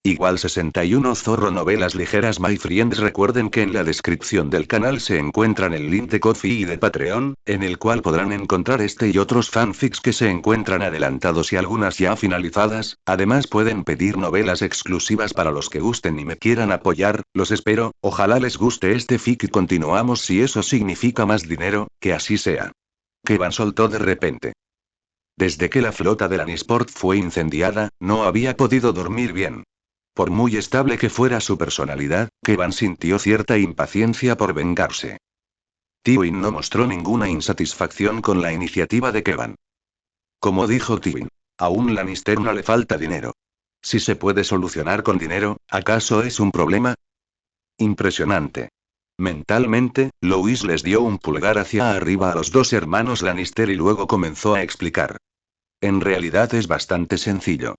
Igual 61 Zorro Novelas Ligeras My Friends. Recuerden que en la descripción del canal se encuentran el link de Ko-fi y de Patreon, en el cual podrán encontrar este y otros fanfics que se encuentran adelantados y algunas ya finalizadas. Además pueden pedir novelas exclusivas para los que gusten y me quieran apoyar. Los espero, ojalá les guste este fic y continuamos si eso significa más dinero, que así sea. Kevan soltó de repente. Desde que la flota de Lannisport fue incendiada, no había podido dormir bien. Por muy estable que fuera su personalidad, Kevan sintió cierta impaciencia por vengarse. Tywin no mostró ninguna insatisfacción con la iniciativa de Kevan. Como dijo Tywin, a un Lannister no le falta dinero. Si se puede solucionar con dinero, ¿acaso es un problema? Impresionante. Mentalmente, Louis les dio un pulgar hacia arriba a los dos hermanos Lannister y luego comenzó a explicar. En realidad es bastante sencillo.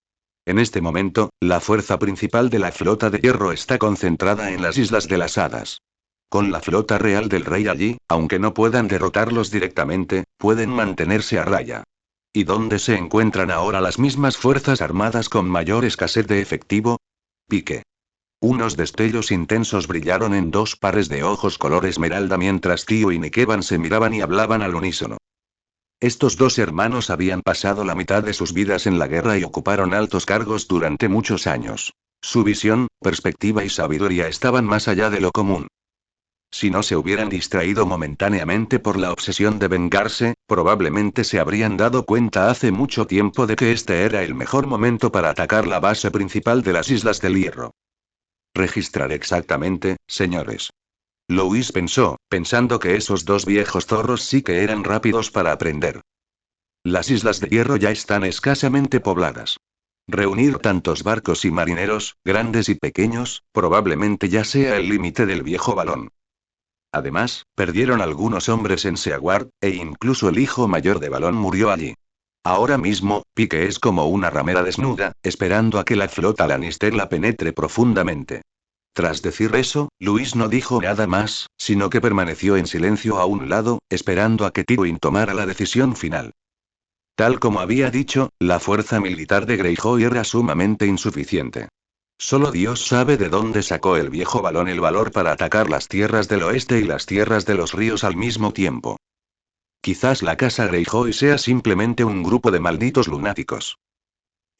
En este momento, la fuerza principal de la flota de hierro está concentrada en las Islas de las Hadas. Con la flota real del rey allí, aunque no puedan derrotarlos directamente, pueden mantenerse a raya. ¿Y dónde se encuentran ahora las mismas fuerzas armadas con mayor escasez de efectivo? Pique. Unos destellos intensos brillaron en dos pares de ojos color esmeralda mientras Tywin y Kevan se miraban y hablaban al unísono. Estos dos hermanos habían pasado la mitad de sus vidas en la guerra y ocuparon altos cargos durante muchos años. Su visión, perspectiva y sabiduría estaban más allá de lo común. Si no se hubieran distraído momentáneamente por la obsesión de vengarse, probablemente se habrían dado cuenta hace mucho tiempo de que este era el mejor momento para atacar la base principal de las Islas del Hierro. Registrar exactamente, señores. Louis pensó, pensando que esos dos viejos zorros sí que eran rápidos para aprender. Las Islas de Hierro ya están escasamente pobladas. Reunir tantos barcos y marineros, grandes y pequeños, probablemente ya sea el límite del viejo balón. Además, perdieron algunos hombres en Seaguard, e incluso el hijo mayor de Balón murió allí. Ahora mismo, Pique es como una ramera desnuda, esperando a que la flota Lannister la penetre profundamente. Tras decir eso, Luis no dijo nada más, sino que permaneció en silencio a un lado, esperando a que Tywin tomara la decisión final. Tal como había dicho, la fuerza militar de Greyjoy era sumamente insuficiente. Solo Dios sabe de dónde sacó el viejo Balón el valor para atacar las tierras del oeste y las tierras de los ríos al mismo tiempo. Quizás la casa Greyjoy sea simplemente un grupo de malditos lunáticos.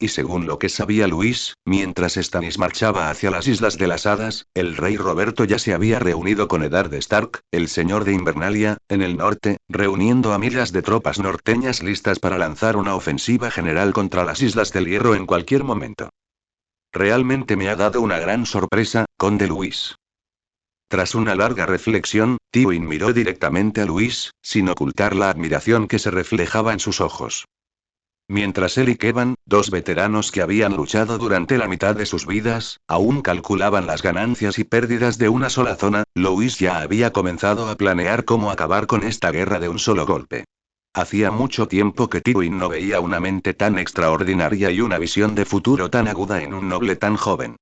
Y según lo que sabía Luis, mientras Stannis marchaba hacia las Islas de las Hadas, el rey Roberto ya se había reunido con Eddard Stark, el señor de Invernalia, en el norte, reuniendo a miles de tropas norteñas listas para lanzar una ofensiva general contra las Islas del Hierro en cualquier momento. Realmente me ha dado una gran sorpresa, conde Luis. Tras una larga reflexión, Tywin miró directamente a Luis, sin ocultar la admiración que se reflejaba en sus ojos. Mientras él y Kevan, dos veteranos que habían luchado durante la mitad de sus vidas, aún calculaban las ganancias y pérdidas de una sola zona, Louis ya había comenzado a planear cómo acabar con esta guerra de un solo golpe. Hacía mucho tiempo que Tywin no veía una mente tan extraordinaria y una visión de futuro tan aguda en un noble tan joven.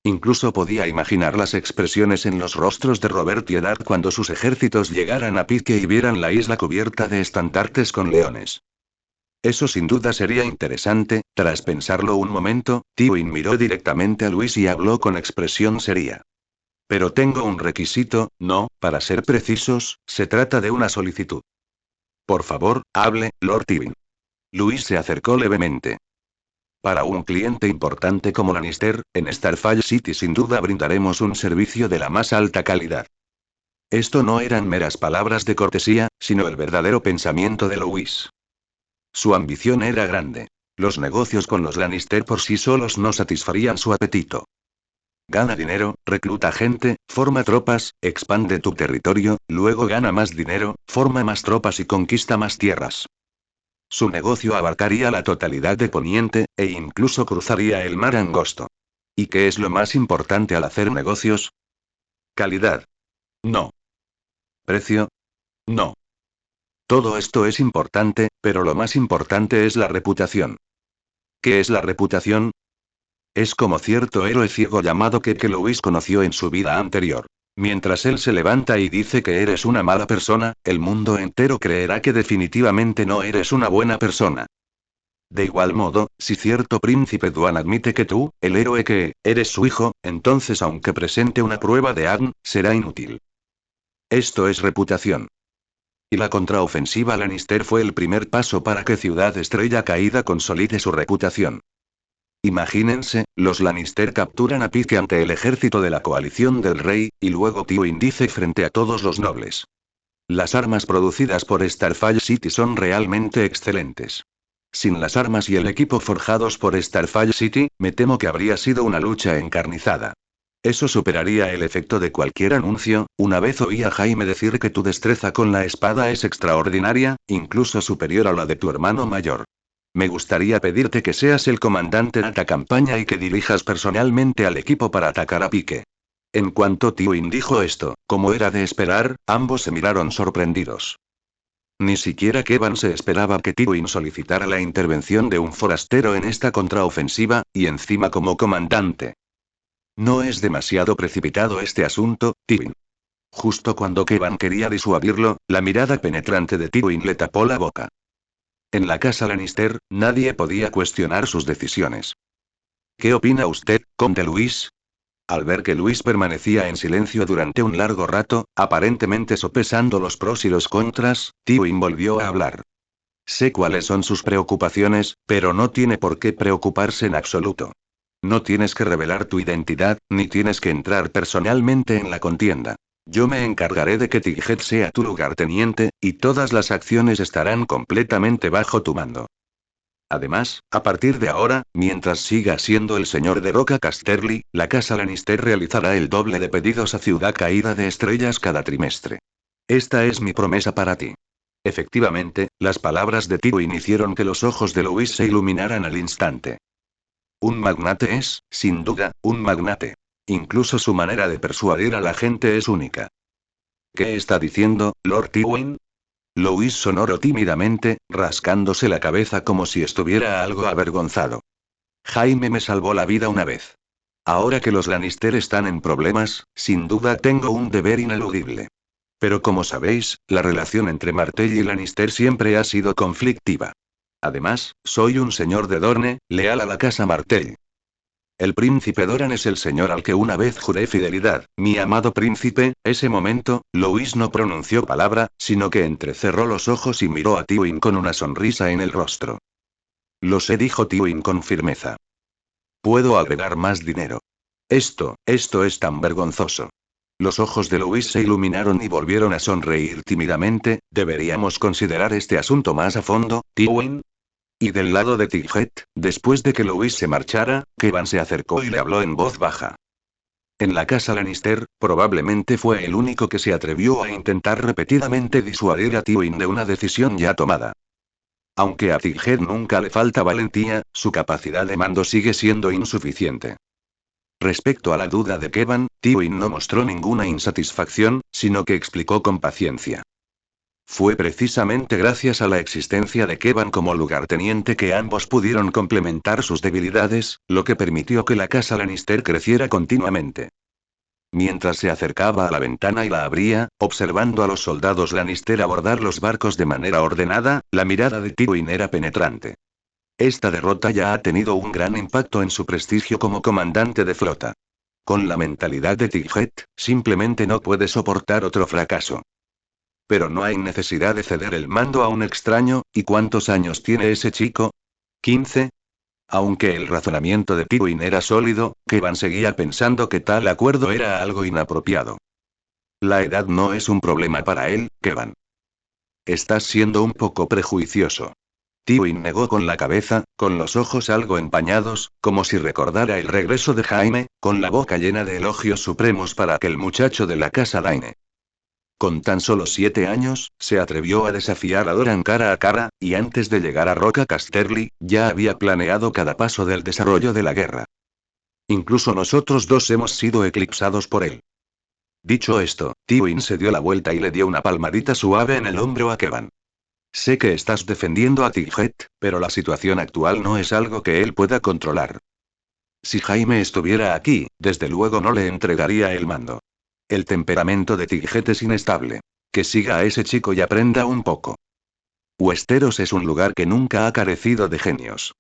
Incluso podía imaginar las expresiones en los rostros de Robert y Eddard cuando sus ejércitos llegaran a Pique y vieran la isla cubierta de estandartes con leones. Eso sin duda sería interesante. Tras pensarlo un momento, Tywin miró directamente a Luis y habló con expresión seria. Pero tengo un requisito, no, para ser precisos, se trata de una solicitud. Por favor, hable, Lord Tywin. Luis se acercó levemente. Para un cliente importante como Lannister, en Starfall City sin duda brindaremos un servicio de la más alta calidad. Esto no eran meras palabras de cortesía, sino el verdadero pensamiento de Louis. Su ambición era grande. Los negocios con los Lannister por sí solos no satisfarían su apetito. Gana dinero, recluta gente, forma tropas, expande tu territorio, luego gana más dinero, forma más tropas y conquista más tierras. Su negocio abarcaría la totalidad de Poniente, e incluso cruzaría el mar angosto. ¿Y qué es lo más importante al hacer negocios? Calidad. No. Precio. No. Todo esto es importante, pero lo más importante es la reputación. ¿Qué es la reputación? Es como cierto héroe ciego llamado que Louis conoció en su vida anterior. Mientras él se levanta y dice que eres una mala persona, el mundo entero creerá que definitivamente no eres una buena persona. De igual modo, si cierto príncipe Duan admite que tú, el héroe que, eres su hijo, entonces aunque presente una prueba de ADN, será inútil. Esto es reputación. Y la contraofensiva Lannister fue el primer paso para que Ciudad Estrella Caída consolide su reputación. Imagínense, los Lannister capturan a Pyke ante el ejército de la coalición del rey, y luego Tywin dice frente a todos los nobles: las armas producidas por Starfall City son realmente excelentes. Sin las armas y el equipo forjados por Starfall City, me temo que habría sido una lucha encarnizada. Eso superaría el efecto de cualquier anuncio. Una vez oí a Jaime decir que tu destreza con la espada es extraordinaria, incluso superior a la de tu hermano mayor. Me gustaría pedirte que seas el comandante de esta campaña y que dirijas personalmente al equipo para atacar a Pyke. En cuanto Tywin dijo esto, como era de esperar, ambos se miraron sorprendidos. Ni siquiera Kevan se esperaba que Tywin solicitara la intervención de un forastero en esta contraofensiva, y encima como comandante. No es demasiado precipitado este asunto, Tywin. Justo cuando Kevan quería disuadirlo, la mirada penetrante de Tywin le tapó la boca. En la casa Lannister, nadie podía cuestionar sus decisiones. ¿Qué opina usted, conde Luis? Al ver que Luis permanecía en silencio durante un largo rato, aparentemente sopesando los pros y los contras, Tywin volvió a hablar. Sé cuáles son sus preocupaciones, pero no tiene por qué preocuparse en absoluto. No tienes que revelar tu identidad, ni tienes que entrar personalmente en la contienda. Yo me encargaré de que Tighet sea tu lugarteniente, y todas las acciones estarán completamente bajo tu mando. Además, a partir de ahora, mientras siga siendo el señor de Roca Casterly, la casa Lannister realizará el doble de pedidos a Ciudad Caída de Estrellas cada trimestre. Esta es mi promesa para ti. Efectivamente, las palabras de Tywin hicieron que los ojos de Luis se iluminaran al instante. Un magnate es, sin duda, un magnate. Incluso su manera de persuadir a la gente es única. ¿Qué está diciendo, Lord Tywin? Luis sonoro tímidamente, rascándose la cabeza como si estuviera algo avergonzado. Jaime me salvó la vida una vez. Ahora que los Lannister están en problemas, sin duda tengo un deber ineludible. Pero como sabéis, la relación entre Martell y Lannister siempre ha sido conflictiva. Además, soy un señor de Dorne, leal a la casa Martell. El príncipe Doran es el señor al que una vez juré fidelidad, mi amado príncipe. Ese momento, Luis no pronunció palabra, sino que entrecerró los ojos y miró a Tywin con una sonrisa en el rostro. Lo sé, dijo Tywin con firmeza. Puedo agregar más dinero. Esto es tan vergonzoso. Los ojos de Luis se iluminaron y volvieron a sonreír tímidamente. ¿Deberíamos considerar este asunto más a fondo, Tywin? Y del lado de Tighet, después de que Luis se marchara, Kevan se acercó y le habló en voz baja. En la casa Lannister, probablemente fue el único que se atrevió a intentar repetidamente disuadir a Tywin de una decisión ya tomada. Aunque a Tighet nunca le falta valentía, su capacidad de mando sigue siendo insuficiente. Respecto a la duda de Kevan, Tywin no mostró ninguna insatisfacción, sino que explicó con paciencia. Fue precisamente gracias a la existencia de Kevan como lugarteniente que ambos pudieron complementar sus debilidades, lo que permitió que la casa Lannister creciera continuamente. Mientras se acercaba a la ventana y la abría, observando a los soldados Lannister abordar los barcos de manera ordenada, la mirada de Tywin era penetrante. Esta derrota ya ha tenido un gran impacto en su prestigio como comandante de flota. Con la mentalidad de Tighet, simplemente no puede soportar otro fracaso. Pero no hay necesidad de ceder el mando a un extraño. ¿Y cuántos años tiene ese chico? ¿15? Aunque el razonamiento de Tywin era sólido, Kevan seguía pensando que tal acuerdo era algo inapropiado. La edad no es un problema para él, Kevan. Estás siendo un poco prejuicioso. Tywin negó con la cabeza, con los ojos algo empañados, como si recordara el regreso de Jaime, con la boca llena de elogios supremos para aquel muchacho de la casa Daine. Con tan solo 7 años, se atrevió a desafiar a Doran cara a cara, y antes de llegar a Roca Casterly, ya había planeado cada paso del desarrollo de la guerra. Incluso nosotros dos hemos sido eclipsados por él. Dicho esto, Tywin se dio la vuelta y le dio una palmadita suave en el hombro a Kevan. Sé que estás defendiendo a Tighet, pero la situación actual no es algo que él pueda controlar. Si Jaime estuviera aquí, desde luego no le entregaría el mando. El temperamento de Tighet es inestable. Que siga a ese chico y aprenda un poco. Westeros es un lugar que nunca ha carecido de genios.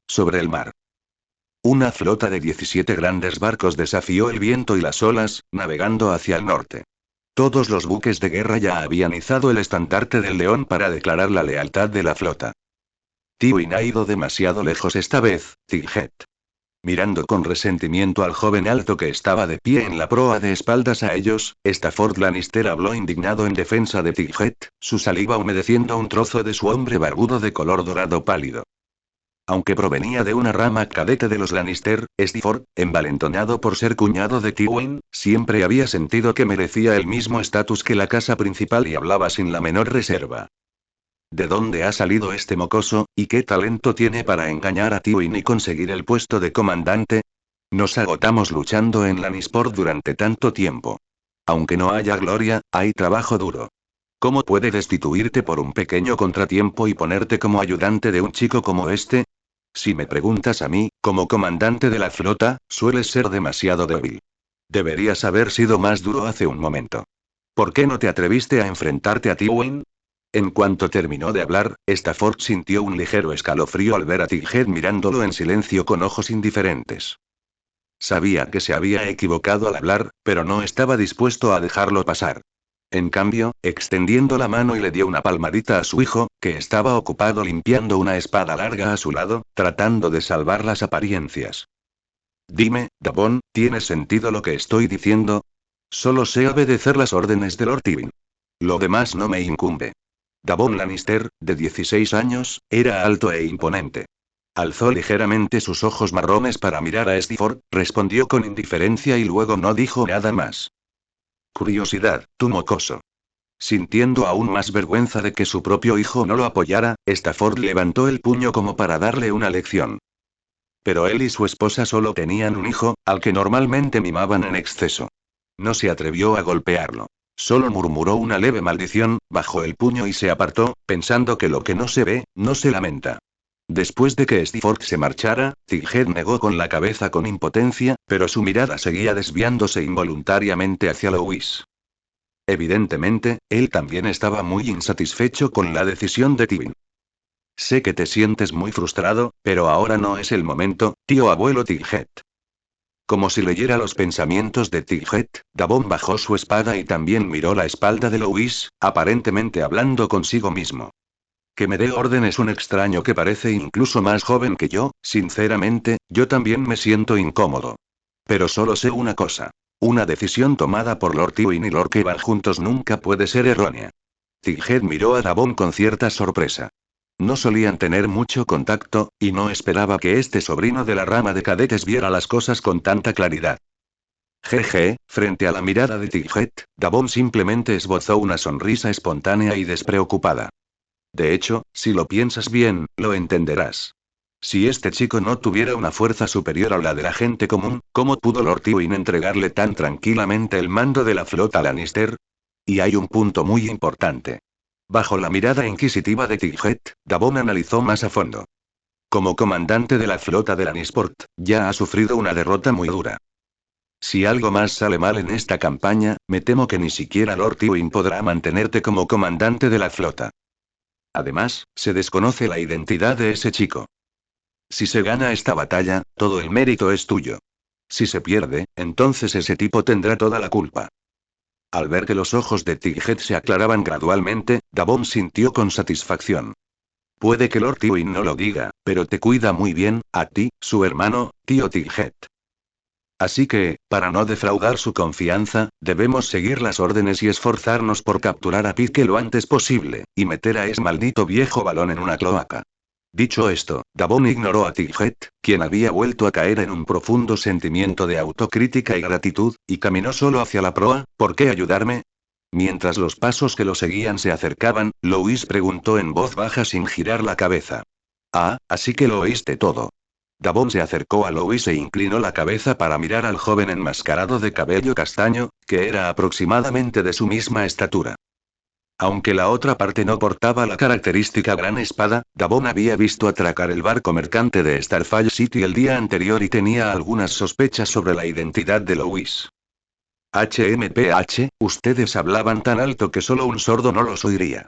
Sobre el mar. Una flota de 17 grandes barcos desafió el viento y las olas, navegando hacia el norte. Todos los buques de guerra ya habían izado el estandarte del león para declarar la lealtad de la flota. Tywin ha ido demasiado lejos esta vez, Tighet. Mirando con resentimiento al joven alto que estaba de pie en la proa de espaldas a ellos, Stafford Lannister habló indignado en defensa de Tighet, su saliva humedeciendo un trozo de su hombre barbudo de color dorado pálido. Aunque provenía de una rama cadete de los Lannister, Stafford, envalentonado por ser cuñado de Tywin, siempre había sentido que merecía el mismo estatus que la casa principal y hablaba sin la menor reserva. ¿De dónde ha salido este mocoso, y qué talento tiene para engañar a Tywin y conseguir el puesto de comandante? Nos agotamos luchando en Lannisport durante tanto tiempo. Aunque no haya gloria, hay trabajo duro. ¿Cómo puede destituirte por un pequeño contratiempo y ponerte como ayudante de un chico como este? Si me preguntas a mí, como comandante de la flota, sueles ser demasiado débil. Deberías haber sido más duro hace un momento. ¿Por qué no te atreviste a enfrentarte a Tywin? En cuanto terminó de hablar, Stafford sintió un ligero escalofrío al ver a Tighet mirándolo en silencio con ojos indiferentes. Sabía que se había equivocado al hablar, pero no estaba dispuesto a dejarlo pasar. En cambio, extendiendo la mano y le dio una palmadita a su hijo, que estaba ocupado limpiando una espada larga a su lado, tratando de salvar las apariencias. Dime, Davon, ¿tiene sentido lo que estoy diciendo? Solo sé obedecer las órdenes de Lord Tywin. Lo demás no me incumbe. Davon Lannister, de 16 años, era alto e imponente. Alzó ligeramente sus ojos marrones para mirar a Stafford, respondió con indiferencia y luego no dijo nada más. Curiosidad, tu mocoso. Sintiendo aún más vergüenza de que su propio hijo no lo apoyara, Stafford levantó el puño como para darle una lección. Pero él y su esposa solo tenían un hijo, al que normalmente mimaban en exceso. No se atrevió a golpearlo. Solo murmuró una leve maldición, bajó el puño y se apartó, pensando que lo que no se ve, no se lamenta. Después de que Stafford se marchara, Tighet negó con la cabeza con impotencia, pero su mirada seguía desviándose involuntariamente hacia Louis. Evidentemente, él también estaba muy insatisfecho con la decisión de Tywin. Sé que te sientes muy frustrado, pero ahora no es el momento, tío abuelo Tighet. Como si leyera los pensamientos de Tighet, Davon bajó su espada y también miró la espalda de Louis, aparentemente hablando consigo mismo. Que me dé órdenes un extraño que parece incluso más joven que yo, sinceramente, yo también me siento incómodo. Pero solo sé una cosa. Una decisión tomada por Lord Tywin y Lord Kevan juntos nunca puede ser errónea. Tighet miró a Davon con cierta sorpresa. No solían tener mucho contacto, y no esperaba que este sobrino de la rama de cadetes viera las cosas con tanta claridad. Jeje, frente a la mirada de Tighet, Davon simplemente esbozó una sonrisa espontánea y despreocupada. De hecho, si lo piensas bien, lo entenderás. Si este chico no tuviera una fuerza superior a la de la gente común, ¿cómo pudo Lord Tywin entregarle tan tranquilamente el mando de la flota Lannister? Y hay un punto muy importante. Bajo la mirada inquisitiva de Tighet, Davon analizó más a fondo. Como comandante de la flota de Lannisport, ya ha sufrido una derrota muy dura. Si algo más sale mal en esta campaña, me temo que ni siquiera Lord Tywin podrá mantenerte como comandante de la flota. Además, se desconoce la identidad de ese chico. Si se gana esta batalla, todo el mérito es tuyo. Si se pierde, entonces ese tipo tendrá toda la culpa. Al ver que los ojos de Tighet se aclaraban gradualmente, Davon sintió con satisfacción. Puede que Lord Tywin no lo diga, pero te cuida muy bien, a ti, su hermano, tío Tighet. Así que, para no defraudar su confianza, debemos seguir las órdenes y esforzarnos por capturar a Pyke lo antes posible, y meter a ese maldito viejo balón en una cloaca. Dicho esto, Davon ignoró a Tighet, quien había vuelto a caer en un profundo sentimiento de autocrítica y gratitud, y caminó solo hacia la proa. ¿Por qué ayudarme? Mientras los pasos que lo seguían se acercaban, Louis preguntó en voz baja sin girar la cabeza. Ah, así que lo oíste todo. Davon se acercó a Louis e inclinó la cabeza para mirar al joven enmascarado de cabello castaño, que era aproximadamente de su misma estatura. Aunque la otra parte no portaba la característica gran espada, Davon había visto atracar el barco mercante de Starfall City el día anterior y tenía algunas sospechas sobre la identidad de Louis. HMPH, ustedes hablaban tan alto que solo un sordo no los oiría.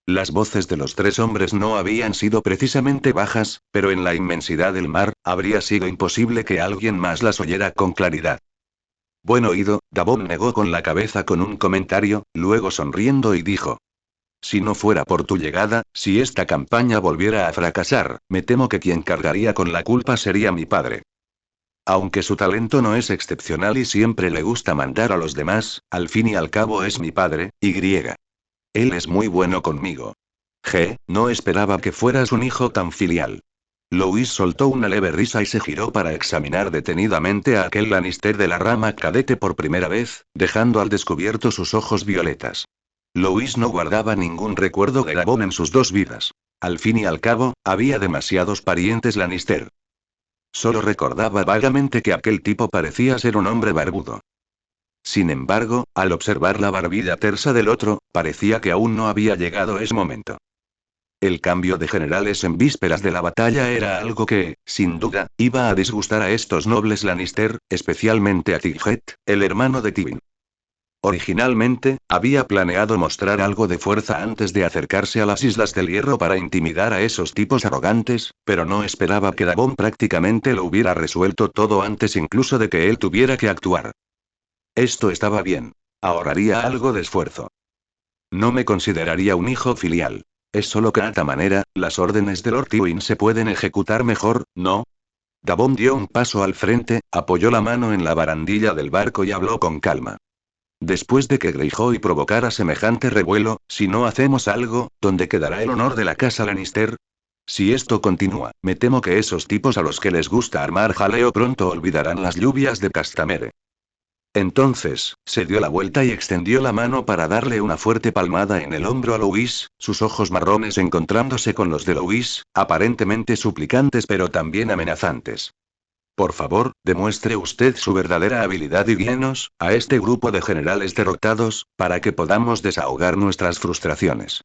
Las voces de los tres hombres no habían sido precisamente bajas, pero en la inmensidad del mar, habría sido imposible que alguien más las oyera con claridad. Buen oído, Davon negó con la cabeza con un comentario, luego sonriendo y dijo. Si no fuera por tu llegada, si esta campaña volviera a fracasar, me temo que quien cargaría con la culpa sería mi padre. Aunque su talento no es excepcional y siempre le gusta mandar a los demás, al fin y al cabo es mi padre, Y. Él es muy bueno conmigo. No esperaba que fueras un hijo tan filial. Louis soltó una leve risa y se giró para examinar detenidamente a aquel Lannister de la rama cadete por primera vez, dejando al descubierto sus ojos violetas. Louis no guardaba ningún recuerdo de Gabón en sus dos vidas. Al fin y al cabo, había demasiados parientes Lannister. Solo recordaba vagamente que aquel tipo parecía ser un hombre barbudo. Sin embargo, al observar la barbilla tersa del otro, parecía que aún no había llegado ese momento. El cambio de generales en vísperas de la batalla era algo que, sin duda, iba a disgustar a estos nobles Lannister, especialmente a Tighet, el hermano de Tywin. Originalmente, había planeado mostrar algo de fuerza antes de acercarse a las Islas del Hierro para intimidar a esos tipos arrogantes, pero no esperaba que Davon prácticamente lo hubiera resuelto todo antes incluso de que él tuviera que actuar. Esto estaba bien. Ahorraría algo de esfuerzo. No me consideraría un hijo filial. Es solo que a esta manera, las órdenes de Lord Tywin se pueden ejecutar mejor, ¿no? Davon dio un paso al frente, apoyó la mano en la barandilla del barco y habló con calma. Después de que Greyjoy provocara semejante revuelo, si no hacemos algo, ¿dónde quedará el honor de la casa Lannister? Si esto continúa, me temo que esos tipos a los que les gusta armar jaleo pronto olvidarán las lluvias de Castamere. Entonces, se dio la vuelta y extendió la mano para darle una fuerte palmada en el hombro a Louis, sus ojos marrones encontrándose con los de Louis, aparentemente suplicantes pero también amenazantes. Por favor, demuestre usted su verdadera habilidad y guíenos, a este grupo de generales derrotados, para que podamos desahogar nuestras frustraciones.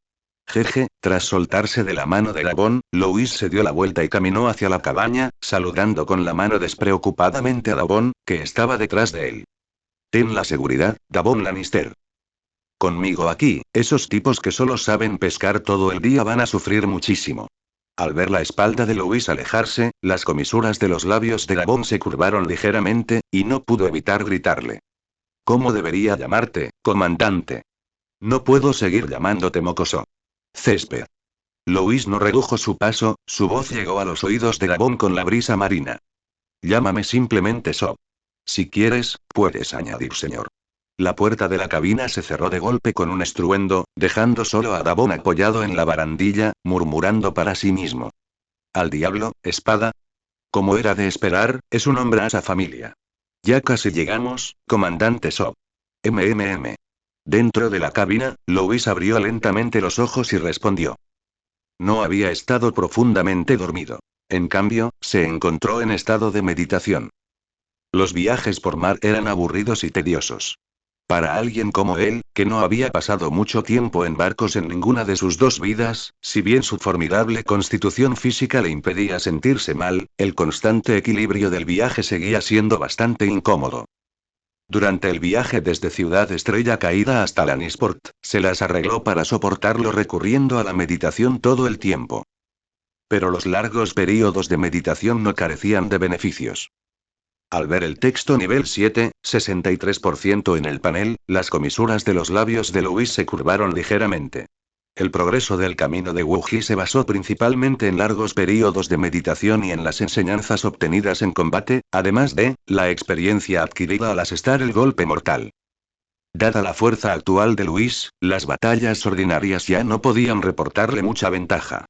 Tras soltarse de la mano de Davon, Louis se dio la vuelta y caminó hacia la cabaña, saludando con la mano despreocupadamente a Davon, que estaba detrás de él. Ten la seguridad, Davon Lannister. Conmigo aquí, esos tipos que solo saben pescar todo el día van a sufrir muchísimo. Al ver la espalda de Louis alejarse, las comisuras de los labios de Davon se curvaron ligeramente, y no pudo evitar gritarle. ¿Cómo debería llamarte, comandante? No puedo seguir llamándote mocoso. Césped. Louis no redujo su paso, su voz llegó a los oídos de Davon con la brisa marina. Llámame simplemente Sob. Si quieres, puedes añadir señor. La puerta de la cabina se cerró de golpe con un estruendo, dejando solo a Davon apoyado en la barandilla, murmurando para sí mismo. Al diablo, espada. Como era de esperar, es un hombre a esa familia. Ya casi llegamos, comandante Sob. Dentro de la cabina, Louis abrió lentamente los ojos y respondió. No había estado profundamente dormido. En cambio, se encontró en estado de meditación. Los viajes por mar eran aburridos y tediosos. Para alguien como él, que no había pasado mucho tiempo en barcos en ninguna de sus dos vidas, si bien su formidable constitución física le impedía sentirse mal, el constante equilibrio del viaje seguía siendo bastante incómodo. Durante el viaje desde Ciudad Estrella Caída hasta Lannisport, se las arregló para soportarlo recurriendo a la meditación todo el tiempo. Pero los largos períodos de meditación no carecían de beneficios. Al ver el texto nivel 7, 63% en el panel, las comisuras de los labios de Louis se curvaron ligeramente. El progreso del camino de Wuji se basó principalmente en largos períodos de meditación y en las enseñanzas obtenidas en combate, además de la experiencia adquirida al asestar el golpe mortal. Dada la fuerza actual de Louis, las batallas ordinarias ya no podían reportarle mucha ventaja.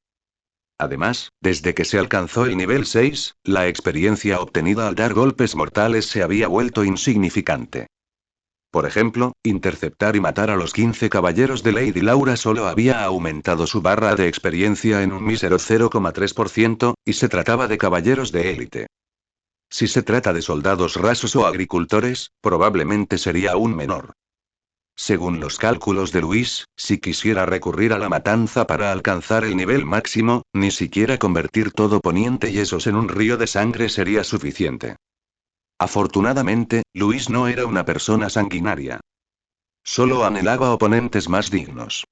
Además, desde que se alcanzó el nivel 6, la experiencia obtenida al dar golpes mortales se había vuelto insignificante. Por ejemplo, interceptar y matar a los 15 caballeros de Lady Laura solo había aumentado su barra de experiencia en un mísero 0,3%, y se trataba de caballeros de élite. Si se trata de soldados rasos o agricultores, probablemente sería aún menor. Según los cálculos de Luis, si quisiera recurrir a la matanza para alcanzar el nivel máximo, ni siquiera convertir todo Poniente Yesos en un río de sangre sería suficiente. Afortunadamente, Luis no era una persona sanguinaria. Solo anhelaba oponentes más dignos.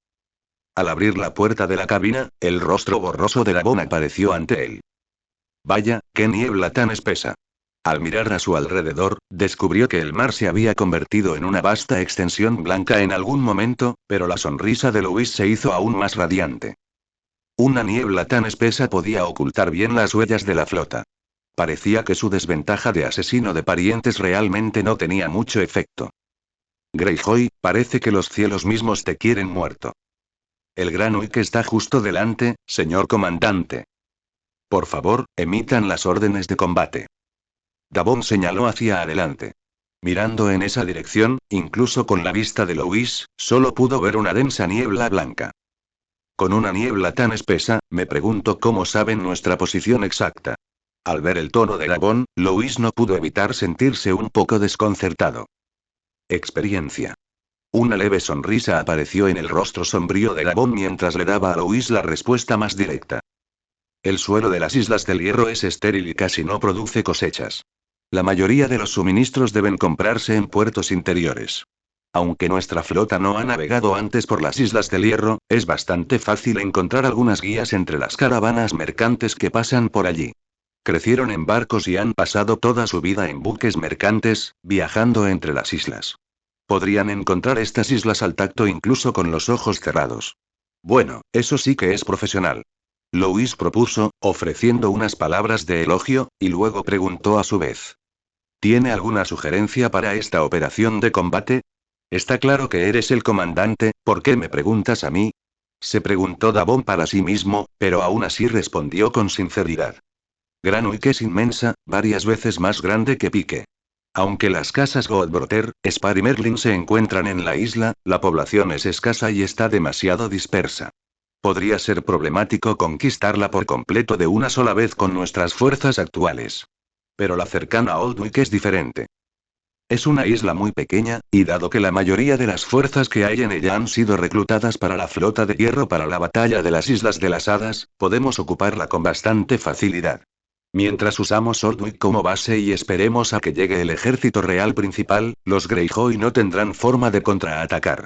Al abrir la puerta de la cabina, el rostro borroso de Davon apareció ante él. Vaya, qué niebla tan espesa. Al mirar a su alrededor, descubrió que el mar se había convertido en una vasta extensión blanca en algún momento, pero la sonrisa de Luis se hizo aún más radiante. Una niebla tan espesa podía ocultar bien las huellas de la flota. Parecía que su desventaja de asesino de parientes realmente no tenía mucho efecto. Greyjoy, parece que los cielos mismos te quieren muerto. El Gran Uik está justo delante, señor comandante. Por favor, emitan las órdenes de combate. Davon señaló hacia adelante. Mirando en esa dirección, incluso con la vista de Louis, solo pudo ver una densa niebla blanca. Con una niebla tan espesa, me pregunto cómo saben nuestra posición exacta. Al ver el tono de Davon, Louis no pudo evitar sentirse un poco desconcertado. Experiencia. Una leve sonrisa apareció en el rostro sombrío de Davon mientras le daba a Louis la respuesta más directa. El suelo de las Islas del Hierro es estéril y casi no produce cosechas. La mayoría de los suministros deben comprarse en puertos interiores. Aunque nuestra flota no ha navegado antes por las Islas del Hierro, es bastante fácil encontrar algunas guías entre las caravanas mercantes que pasan por allí. Crecieron en barcos y han pasado toda su vida en buques mercantes, viajando entre las islas. Podrían encontrar estas islas al tacto incluso con los ojos cerrados. Bueno, eso sí que es profesional. Louis propuso, ofreciendo unas palabras de elogio, y luego preguntó a su vez. ¿Tiene alguna sugerencia para esta operación de combate? Está claro que eres el comandante, ¿por qué me preguntas a mí? Se preguntó Davon para sí mismo, pero aún así respondió con sinceridad. Gran Uik es inmensa, varias veces más grande que Pique. Aunque las casas Goldbrother, Spar y Merlin se encuentran en la isla, la población es escasa y está demasiado dispersa. Podría ser problemático conquistarla por completo de una sola vez con nuestras fuerzas actuales. Pero la cercana Oldwick es diferente. Es una isla muy pequeña, y dado que la mayoría de las fuerzas que hay en ella han sido reclutadas para la flota de hierro para la batalla de las Islas de las Hadas, podemos ocuparla con bastante facilidad. Mientras usamos Oldwick como base y esperemos a que llegue el ejército real principal, los Greyjoy no tendrán forma de contraatacar.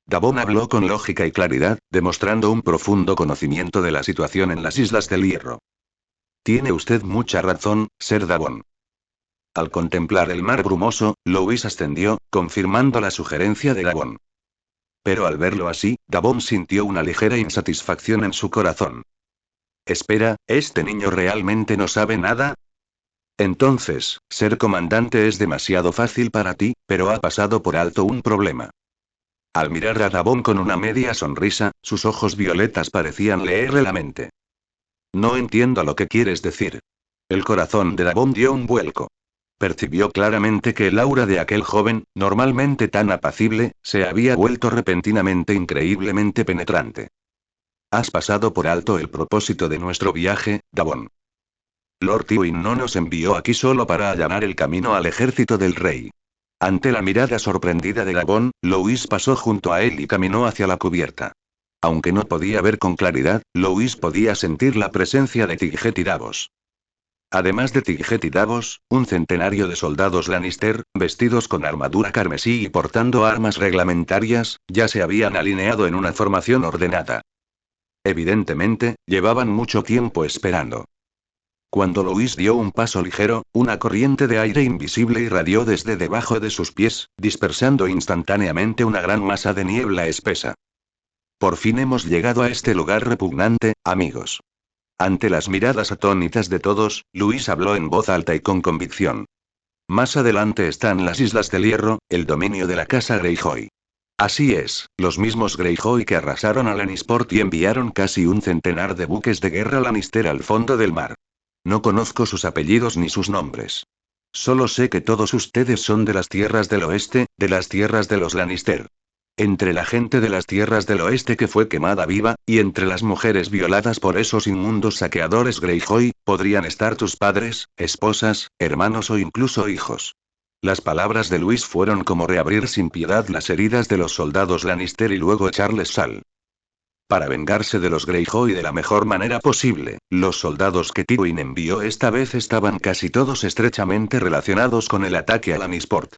Davon habló con lógica y claridad, demostrando un profundo conocimiento de la situación en las Islas del Hierro. Tiene usted mucha razón, Ser Davon. Al contemplar el mar brumoso, Louis ascendió, confirmando la sugerencia de Davon. Pero al verlo así, Davon sintió una ligera insatisfacción en su corazón. Espera, ¿este niño realmente no sabe nada? Entonces, ser comandante es demasiado fácil para ti, pero ha pasado por alto un problema. Al mirar a Davon con una media sonrisa, sus ojos violetas parecían leerle la mente. No entiendo lo que quieres decir. El corazón de Davon dio un vuelco. Percibió claramente que el aura de aquel joven, normalmente tan apacible, se había vuelto repentinamente increíblemente penetrante. Has pasado por alto el propósito de nuestro viaje, Davon. Lord Tywin no nos envió aquí solo para allanar el camino al ejército del rey. Ante la mirada sorprendida de Davon, Louis pasó junto a él y caminó hacia la cubierta. Aunque no podía ver con claridad, Louis podía sentir la presencia de Tighet y Davos. Además de Tighet y Davos, un centenario de soldados Lannister, vestidos con armadura carmesí y portando armas reglamentarias, ya se habían alineado en una formación ordenada. Evidentemente, llevaban mucho tiempo esperando. Cuando Louis dio un paso ligero, una corriente de aire invisible irradió desde debajo de sus pies, dispersando instantáneamente una gran masa de niebla espesa. Por fin hemos llegado a este lugar repugnante, amigos. Ante las miradas atónitas de todos, Louis habló en voz alta y con convicción. Más adelante están las Islas del Hierro, el dominio de la casa Greyjoy. Así es, los mismos Greyjoy que arrasaron a Lannisport y enviaron casi un centenar de buques de guerra Lannister al fondo del mar. No conozco sus apellidos ni sus nombres. Solo sé que todos ustedes son de las tierras del oeste, de las tierras de los Lannister. Entre la gente de las tierras del oeste que fue quemada viva, y entre las mujeres violadas por esos inmundos saqueadores Greyjoy, podrían estar tus padres, esposas, hermanos o incluso hijos. Las palabras de Luis fueron como reabrir sin piedad las heridas de los soldados Lannister y luego echarles sal. Para vengarse de los Greyjoy de la mejor manera posible, los soldados que Tywin envió esta vez estaban casi todos estrechamente relacionados con el ataque a Lannisport.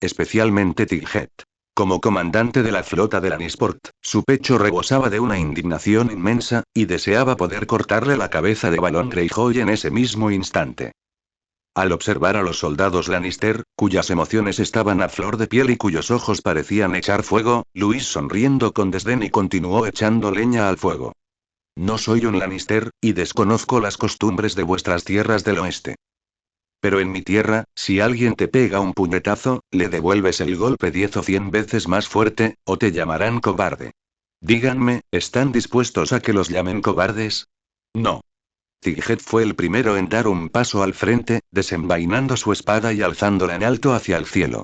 Especialmente Tighet. Como comandante de la flota de Lannisport, su pecho rebosaba de una indignación inmensa, y deseaba poder cortarle la cabeza de Balon Greyjoy en ese mismo instante. Al observar a los soldados Lannister, cuyas emociones estaban a flor de piel y cuyos ojos parecían echar fuego, Luis sonriendo con desdén y continuó echando leña al fuego. No soy un Lannister, y desconozco las costumbres de vuestras tierras del oeste. Pero en mi tierra, si alguien te pega un puñetazo, le devuelves el golpe 10 o 100 veces más fuerte, o te llamarán cobarde. Díganme, ¿están dispuestos a que los llamen cobardes? No. Tighet fue el primero en dar un paso al frente, desenvainando su espada y alzándola en alto hacia el cielo.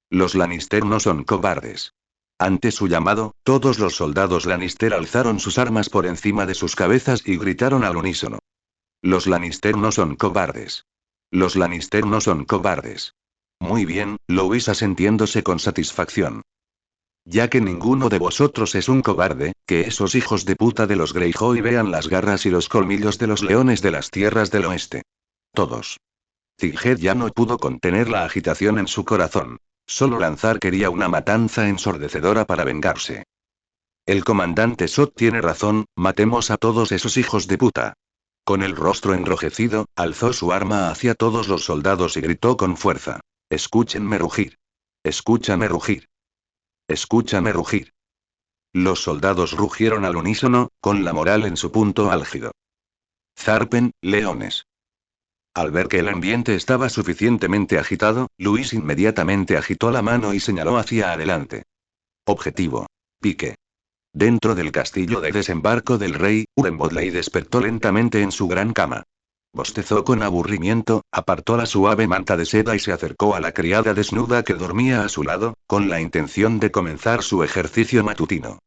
Los Lannister no son cobardes. Ante su llamado, todos los soldados Lannister alzaron sus armas por encima de sus cabezas y gritaron al unísono. Los Lannister no son cobardes. Los Lannister no son cobardes. Muy bien, Louis asintiéndose con satisfacción. Ya que ninguno de vosotros es un cobarde, que esos hijos de puta de los Greyjoy vean las garras y los colmillos de los leones de las tierras del oeste. Todos. Tighet ya no pudo contener la agitación en su corazón. Solo Lanzar quería una matanza ensordecedora para vengarse. El comandante Sot tiene razón, matemos a todos esos hijos de puta. Con el rostro enrojecido, alzó su arma hacia todos los soldados y gritó con fuerza. Escúchenme rugir. Escúchame rugir. Escúchame rugir. Los soldados rugieron al unísono, con la moral en su punto álgido. Zarpen, leones. Al ver que el ambiente estaba suficientemente agitado, Luis inmediatamente agitó la mano y señaló hacia adelante. Objetivo. Pique. Dentro del castillo de desembarco del rey, Uren Bodley despertó lentamente en su gran cama. Bostezó con aburrimiento, apartó la suave manta de seda y se acercó a la criada desnuda que dormía a su lado, con la intención de comenzar su ejercicio matutino.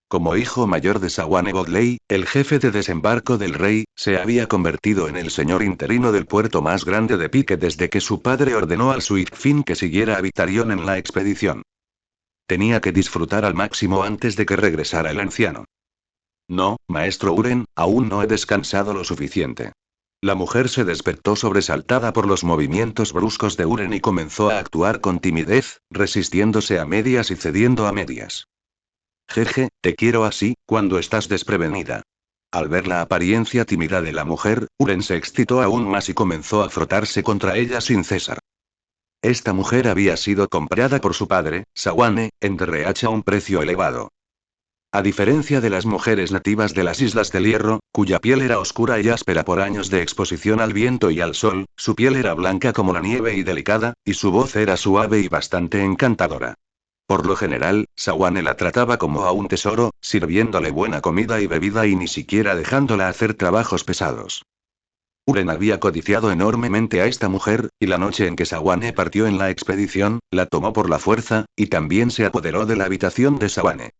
Como hijo mayor de Sawane Bodley, el jefe de desembarco del rey, se había convertido en el señor interino del puerto más grande de Pique desde que su padre ordenó al Suicfin que siguiera a Vitarion en la expedición. Tenía que disfrutar al máximo antes de que regresara el anciano. No, maestro Uren, aún no he descansado lo suficiente. La mujer se despertó sobresaltada por los movimientos bruscos de Uren y comenzó a actuar con timidez, resistiéndose a medias y cediendo a medias. Jeje, te quiero así, cuando estás desprevenida. Al ver la apariencia tímida de la mujer, Uren se excitó aún más y comenzó a frotarse contra ella sin cesar. Esta mujer había sido comprada por su padre, Sawane, en DRH a un precio elevado. A diferencia de las mujeres nativas de las Islas del Hierro, cuya piel era oscura y áspera por años de exposición al viento y al sol, su piel era blanca como la nieve y delicada, y su voz era suave y bastante encantadora. Por lo general, Sawane la trataba como a un tesoro, sirviéndole buena comida y bebida y ni siquiera dejándola hacer trabajos pesados. Uren había codiciado enormemente a esta mujer, y la noche en que Sawane partió en la expedición, la tomó por la fuerza, y también se apoderó de la habitación de Sawane.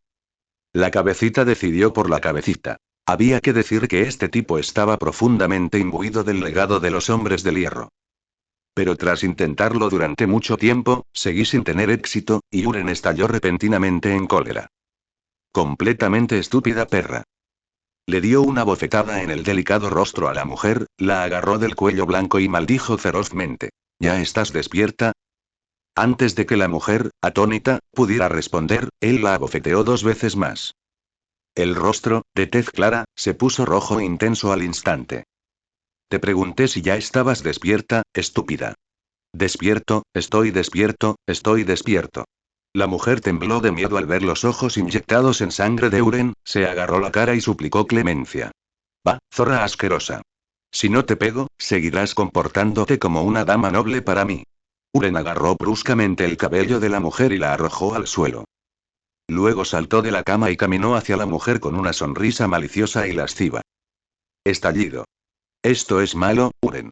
La cabecita decidió por la cabecita. Había que decir que este tipo estaba profundamente imbuido del legado de los hombres del hierro. Pero tras intentarlo durante mucho tiempo, seguí sin tener éxito, y Uren estalló repentinamente en cólera. Completamente estúpida perra. Le dio una bofetada en el delicado rostro a la mujer, la agarró del cuello blanco y maldijo ferozmente. ¿Ya estás despierta? Antes de que la mujer, atónita, pudiera responder, él la abofeteó 2 veces más. El rostro, de tez clara, se puso rojo e intenso al instante. Te pregunté si ya estabas despierta, estúpida. Despierto, estoy despierto, estoy despierto. La mujer tembló de miedo al ver los ojos inyectados en sangre de Uren, se agarró la cara y suplicó clemencia. Va, zorra asquerosa. Si no te pego, seguirás comportándote como una dama noble para mí. Uren agarró bruscamente el cabello de la mujer y la arrojó al suelo. Luego saltó de la cama y caminó hacia la mujer con una sonrisa maliciosa y lasciva. Estallido. Esto es malo, Uren.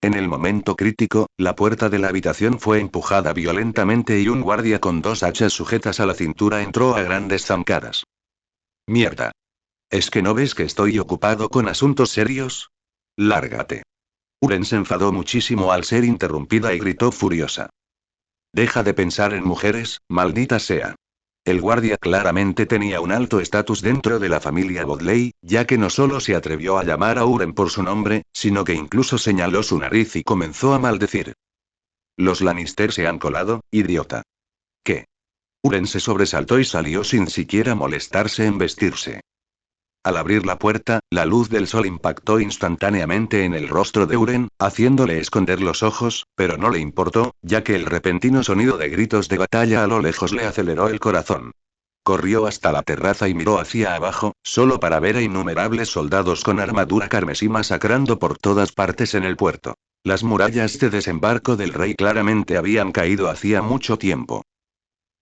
En el momento crítico, la puerta de la habitación fue empujada violentamente y un guardia con 2 hachas sujetas a la cintura entró a grandes zancadas. Mierda. ¿Es que no ves que estoy ocupado con asuntos serios? Lárgate. Uren se enfadó muchísimo al ser interrumpida y gritó furiosa. Deja de pensar en mujeres, maldita sea. El guardia claramente tenía un alto estatus dentro de la familia Bodley, ya que no solo se atrevió a llamar a Uren por su nombre, sino que incluso señaló su nariz y comenzó a maldecir. Los Lannister se han colado, idiota. ¿Qué? Uren se sobresaltó y salió sin siquiera molestarse en vestirse. Al abrir la puerta, la luz del sol impactó instantáneamente en el rostro de Uren, haciéndole esconder los ojos, pero no le importó, ya que el repentino sonido de gritos de batalla a lo lejos le aceleró el corazón. Corrió hasta la terraza y miró hacia abajo, solo para ver a innumerables soldados con armadura carmesí masacrando por todas partes en el puerto. Las murallas de desembarco del rey claramente habían caído hacía mucho tiempo.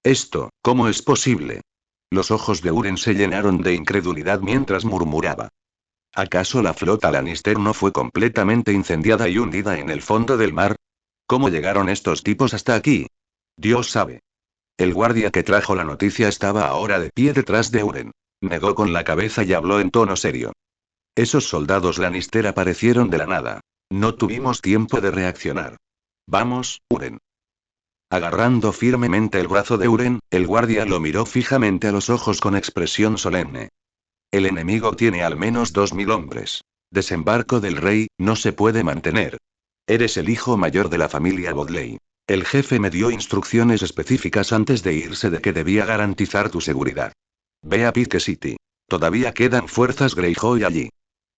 Esto, ¿cómo es posible? Los ojos de Uren se llenaron de incredulidad mientras murmuraba. ¿Acaso la flota Lannister no fue completamente incendiada y hundida en el fondo del mar? ¿Cómo llegaron estos tipos hasta aquí? Dios sabe. El guardia que trajo la noticia estaba ahora de pie detrás de Uren. Negó con la cabeza y habló en tono serio. Esos soldados Lannister aparecieron de la nada. No tuvimos tiempo de reaccionar. Vamos, Uren. Agarrando firmemente el brazo de Uren, el guardia lo miró fijamente a los ojos con expresión solemne. El enemigo tiene al menos 2000 hombres. Desembarco del rey, no se puede mantener. Eres el hijo mayor de la familia Bodley. El jefe me dio instrucciones específicas antes de irse de que debía garantizar tu seguridad. Ve a Pike City. Todavía quedan fuerzas Greyjoy allí.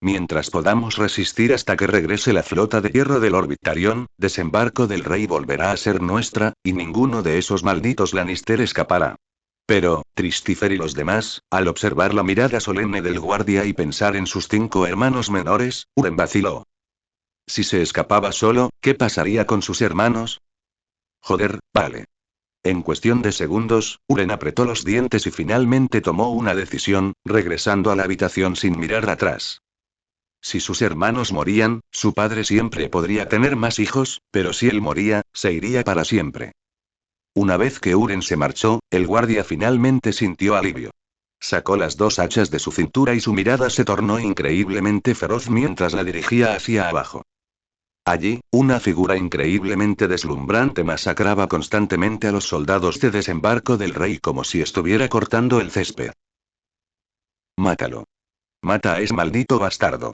Mientras podamos resistir hasta que regrese la flota de hierro del Orbitarion, desembarco del rey volverá a ser nuestra, y ninguno de esos malditos Lannister escapará. Pero, Tristifer y los demás, al observar la mirada solemne del guardia y pensar en sus 5 hermanos menores, Uren vaciló. Si se escapaba solo, ¿qué pasaría con sus hermanos? Joder, vale. En cuestión de segundos, Uren apretó los dientes y finalmente tomó una decisión, regresando a la habitación sin mirar atrás. Si sus hermanos morían, su padre siempre podría tener más hijos, pero si él moría, se iría para siempre. Una vez que Uren se marchó, el guardia finalmente sintió alivio. Sacó las 2 hachas de su cintura y su mirada se tornó increíblemente feroz mientras la dirigía hacia abajo. Allí, una figura increíblemente deslumbrante masacraba constantemente a los soldados de desembarco del rey como si estuviera cortando el césped. Mátalo. Mata a ese maldito bastardo.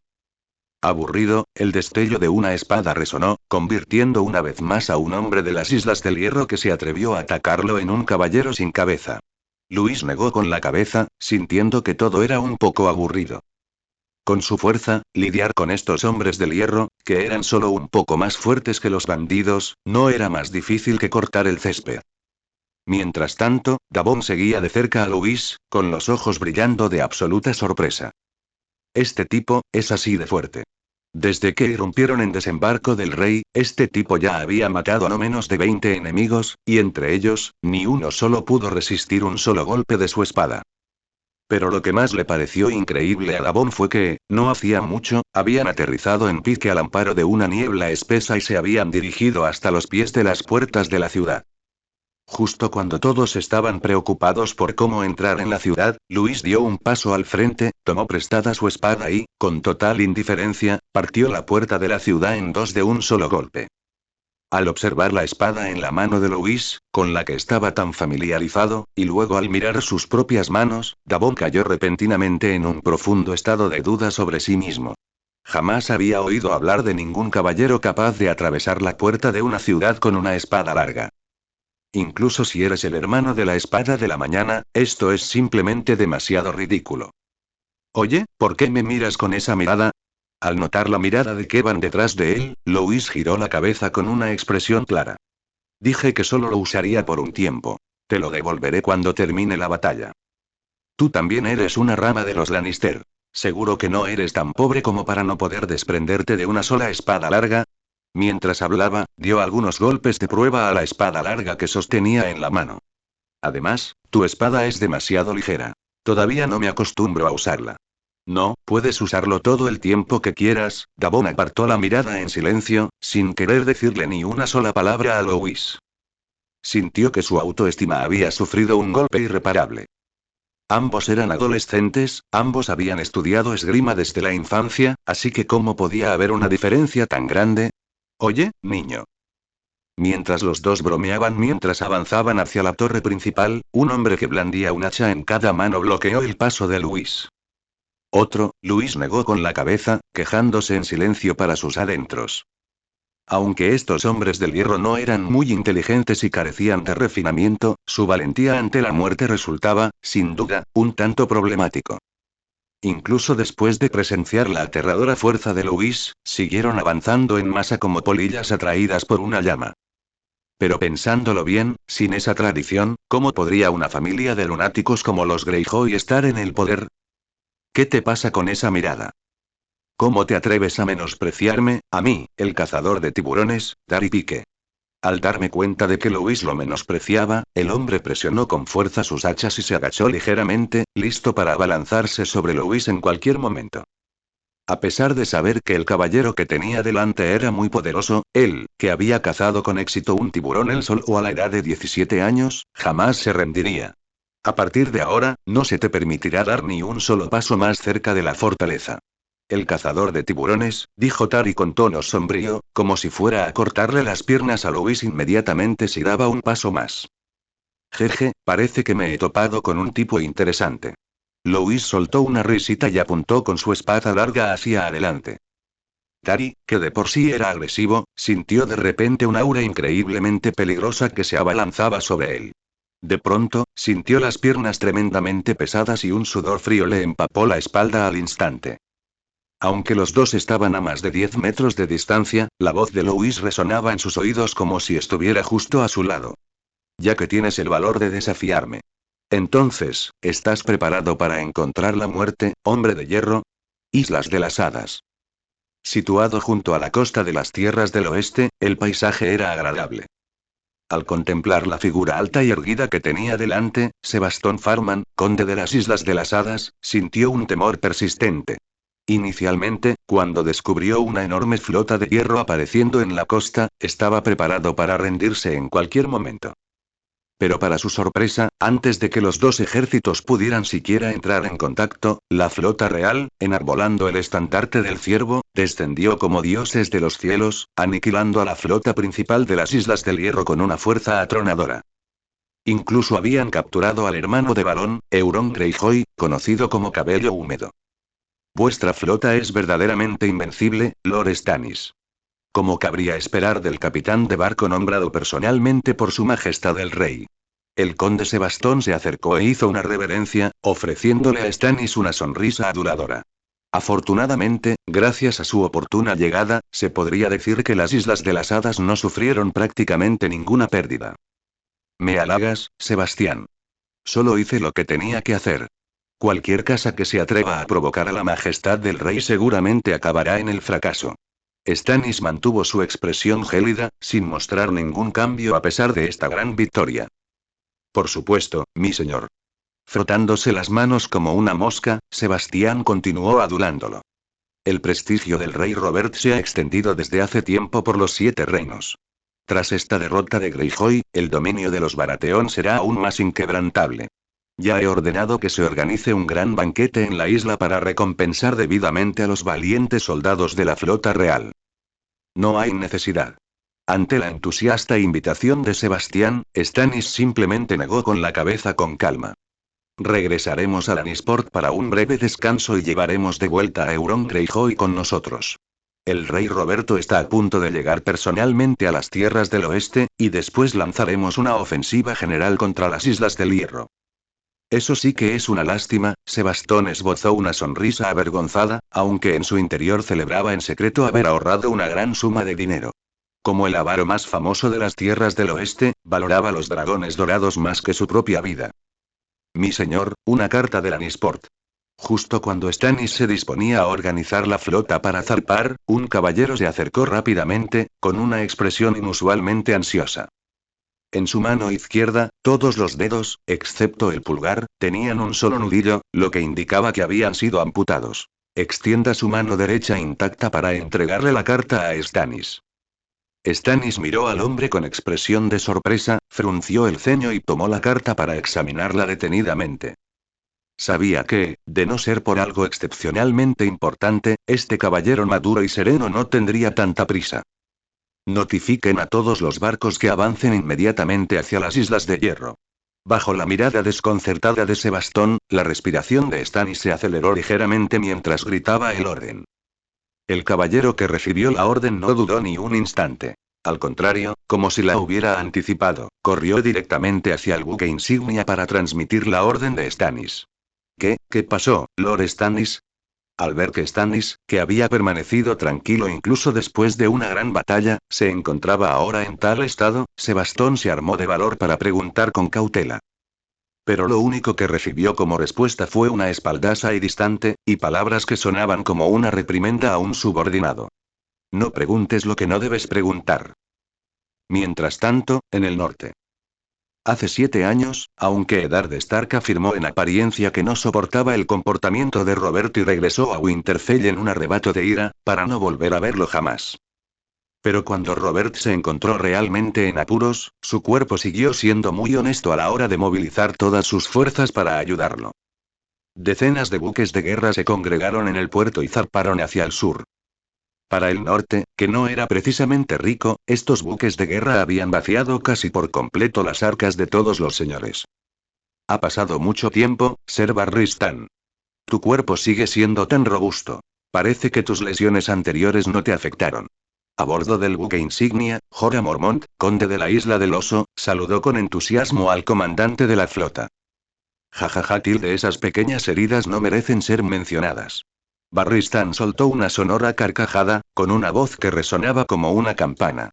Aburrido, el destello de una espada resonó, convirtiendo una vez más a un hombre de las Islas del Hierro que se atrevió a atacarlo en un caballero sin cabeza. Luis negó con la cabeza, sintiendo que todo era un poco aburrido. Con su fuerza, lidiar con estos hombres del hierro, que eran solo un poco más fuertes que los bandidos, no era más difícil que cortar el césped. Mientras tanto, Davon seguía de cerca a Luis, con los ojos brillando de absoluta sorpresa. Este tipo, es así de fuerte. Desde que irrumpieron en desembarco del rey, este tipo ya había matado a no menos de 20 enemigos, y entre ellos, ni uno solo pudo resistir un solo golpe de su espada. Pero lo que más le pareció increíble a Davon fue que, no hacía mucho, habían aterrizado en Pike al amparo de una niebla espesa y se habían dirigido hasta los pies de las puertas de la ciudad. Justo cuando todos estaban preocupados por cómo entrar en la ciudad, Luis dio un paso al frente, tomó prestada su espada y, con total indiferencia, partió la puerta de la ciudad en 2 de un solo golpe. Al observar la espada en la mano de Luis, con la que estaba tan familiarizado, y luego al mirar sus propias manos, Davon cayó repentinamente en un profundo estado de duda sobre sí mismo. Jamás había oído hablar de ningún caballero capaz de atravesar la puerta de una ciudad con una espada larga. Incluso si eres el hermano de la espada de la mañana, esto es simplemente demasiado ridículo. Oye, ¿por qué me miras con esa mirada? Al notar la mirada de Kevan detrás de él, Louis giró la cabeza con una expresión clara. Dije que solo lo usaría por un tiempo. Te lo devolveré cuando termine la batalla. Tú también eres una rama de los Lannister. ¿Seguro que no eres tan pobre como para no poder desprenderte de una sola espada larga? Mientras hablaba, dio algunos golpes de prueba a la espada larga que sostenía en la mano. Además, tu espada es demasiado ligera. Todavía no me acostumbro a usarla. No, puedes usarlo todo el tiempo que quieras. Davon apartó la mirada en silencio, sin querer decirle ni una sola palabra a Louis. Sintió que su autoestima había sufrido un golpe irreparable. Ambos eran adolescentes, ambos habían estudiado esgrima desde la infancia, así que ¿cómo podía haber una diferencia tan grande? Oye, niño. Mientras los dos bromeaban mientras avanzaban hacia la torre principal, un hombre que blandía un hacha en cada mano bloqueó el paso de Luis. Luis negó con la cabeza, quejándose en silencio para sus adentros. Aunque estos hombres del hierro no eran muy inteligentes y carecían de refinamiento, su valentía ante la muerte resultaba, sin duda, un tanto problemático. Incluso después de presenciar la aterradora fuerza de Luis, siguieron avanzando en masa como polillas atraídas por una llama. Pero pensándolo bien, sin esa tradición, ¿cómo podría una familia de lunáticos como los Greyjoy estar en el poder? ¿Qué te pasa con esa mirada? ¿Cómo te atreves a menospreciarme, a mí, el cazador de tiburones, Dari Pique? Al darme cuenta de que Luis lo menospreciaba, el hombre presionó con fuerza sus hachas y se agachó ligeramente, listo para abalanzarse sobre Luis en cualquier momento. A pesar de saber que el caballero que tenía delante era muy poderoso, él, que había cazado con éxito un tiburón él solo a la edad de 17 años, jamás se rendiría. A partir de ahora, no se te permitirá dar ni un solo paso más cerca de la fortaleza. El cazador de tiburones, dijo Tari con tono sombrío, como si fuera a cortarle las piernas a Luis inmediatamente si daba un paso más. Jeje, parece que me he topado con un tipo interesante. Louis soltó una risita y apuntó con su espada larga hacia adelante. Tari, que de por sí era agresivo, sintió de repente un aura increíblemente peligrosa que se abalanzaba sobre él. De pronto, sintió las piernas tremendamente pesadas y un sudor frío le empapó la espalda al instante. Aunque los dos estaban a más de 10 metros de distancia, la voz de Louis resonaba en sus oídos como si estuviera justo a su lado. Ya que tienes el valor de desafiarme. Entonces, ¿estás preparado para encontrar la muerte, hombre de hierro? Islas de las Hadas. Situado junto a la costa de las tierras del oeste, el paisaje era agradable. Al contemplar la figura alta y erguida que tenía delante, Sebastón Farman, conde de las Islas de las Hadas, sintió un temor persistente. Inicialmente, cuando descubrió una enorme flota de hierro apareciendo en la costa, estaba preparado para rendirse en cualquier momento. Pero para su sorpresa, antes de que los dos ejércitos pudieran siquiera entrar en contacto, la flota real, enarbolando el estandarte del ciervo, descendió como dioses de los cielos, aniquilando a la flota principal de las Islas del Hierro con una fuerza atronadora. Incluso habían capturado al hermano de Balón, Euron Greyjoy, conocido como Cabello Húmedo. Vuestra flota es verdaderamente invencible, Lord Stannis. Como cabría esperar del capitán de barco nombrado personalmente por su majestad el rey. El conde Sebastón se acercó e hizo una reverencia, ofreciéndole a Stannis una sonrisa aduladora. Afortunadamente, gracias a su oportuna llegada, se podría decir que las Islas de las Hadas no sufrieron prácticamente ninguna pérdida. Me halagas, Sebastián. Solo hice lo que tenía que hacer. Cualquier casa que se atreva a provocar a la majestad del rey seguramente acabará en el fracaso. Stannis mantuvo su expresión gélida, sin mostrar ningún cambio a pesar de esta gran victoria. Por supuesto, mi señor. Frotándose las manos como una mosca, Sebastián continuó adulándolo. El prestigio del rey Robert se ha extendido desde hace tiempo por los 7 reinos. Tras esta derrota de Greyjoy, el dominio de los Baratheon será aún más inquebrantable. Ya he ordenado que se organice un gran banquete en la isla para recompensar debidamente a los valientes soldados de la flota real. No hay necesidad. Ante la entusiasta invitación de Sebastián, Stannis simplemente negó con la cabeza con calma. Regresaremos a Lannisport para un breve descanso y llevaremos de vuelta a Euron Greyjoy con nosotros. El rey Roberto está a punto de llegar personalmente a las tierras del oeste, y después lanzaremos una ofensiva general contra las Islas del Hierro. Eso sí que es una lástima, Sebastón esbozó una sonrisa avergonzada, aunque en su interior celebraba en secreto haber ahorrado una gran suma de dinero. Como el avaro más famoso de las tierras del oeste, valoraba los dragones dorados más que su propia vida. Mi señor, una carta de Lannisport. Justo cuando Stannis se disponía a organizar la flota para zarpar, un caballero se acercó rápidamente, con una expresión inusualmente ansiosa. En su mano izquierda, todos los dedos, excepto el pulgar, tenían un solo nudillo, lo que indicaba que habían sido amputados. Extienda su mano derecha intacta para entregarle la carta a Stannis. Stannis miró al hombre con expresión de sorpresa, frunció el ceño y tomó la carta para examinarla detenidamente. Sabía que, de no ser por algo excepcionalmente importante, este caballero maduro y sereno no tendría tanta prisa. Notifiquen a todos los barcos que avancen inmediatamente hacia las Islas de Hierro. Bajo la mirada desconcertada de Sebastón, la respiración de Stannis se aceleró ligeramente mientras gritaba el orden. El caballero que recibió la orden no dudó ni un instante. Al contrario, como si la hubiera anticipado, corrió directamente hacia el buque insignia para transmitir la orden de Stannis. ¿Qué pasó, Lord Stannis? Al ver que Stannis, que había permanecido tranquilo incluso después de una gran batalla, se encontraba ahora en tal estado, Sebastón se armó de valor para preguntar con cautela. Pero lo único que recibió como respuesta fue una espaldasa y distante, y palabras que sonaban como una reprimenda a un subordinado. No preguntes lo que no debes preguntar. Mientras tanto, en el norte. Hace 7 años, aunque Eddard Stark afirmó en apariencia que no soportaba el comportamiento de Robert y regresó a Winterfell en un arrebato de ira, para no volver a verlo jamás. Pero cuando Robert se encontró realmente en apuros, su cuerpo siguió siendo muy honesto a la hora de movilizar todas sus fuerzas para ayudarlo. Decenas de buques de guerra se congregaron en el puerto y zarparon hacia el sur. Para el norte, que no era precisamente rico, estos buques de guerra habían vaciado casi por completo las arcas de todos los señores. Ha pasado mucho tiempo, Ser Barristan. Tu cuerpo sigue siendo tan robusto. Parece que tus lesiones anteriores no te afectaron. A bordo del buque insignia, Jorah Mormont, conde de la Isla del Oso, saludó con entusiasmo al comandante de la flota. Jajaja, esas pequeñas heridas no merecen ser mencionadas. Barristan soltó una sonora carcajada, con una voz que resonaba como una campana.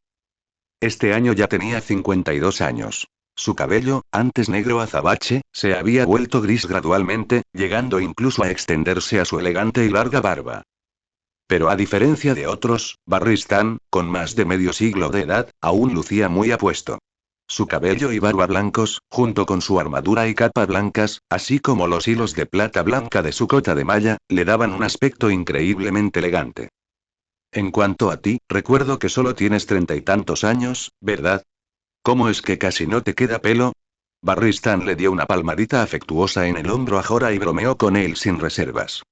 Este año ya tenía 52 años. Su cabello, antes negro azabache, se había vuelto gris gradualmente, llegando incluso a extenderse a su elegante y larga barba. Pero a diferencia de otros, Barristan, con más de medio siglo de edad, aún lucía muy apuesto. Su cabello y barba blancos, junto con su armadura y capa blancas, así como los hilos de plata blanca de su cota de malla, le daban un aspecto increíblemente elegante. En cuanto a ti, recuerdo que solo tienes 30 y tantos años, ¿verdad? ¿Cómo es que casi no te queda pelo? Barristan le dio una palmadita afectuosa en el hombro a Jorah y bromeó con él sin reservas.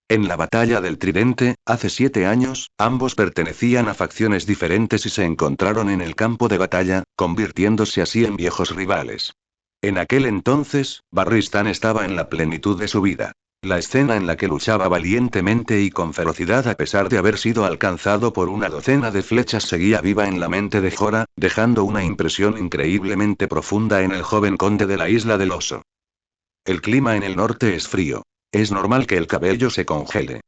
En la batalla del Tridente, hace 7 años, ambos pertenecían a facciones diferentes y se encontraron en el campo de batalla, convirtiéndose así en viejos rivales. En aquel entonces, Barristan estaba en la plenitud de su vida. La escena en la que luchaba valientemente y con ferocidad a pesar de haber sido alcanzado por una docena de flechas seguía viva en la mente de Jorah, dejando una impresión increíblemente profunda en el joven conde de la Isla del Oso. El clima en el norte es frío. Es normal que el cabello se congele.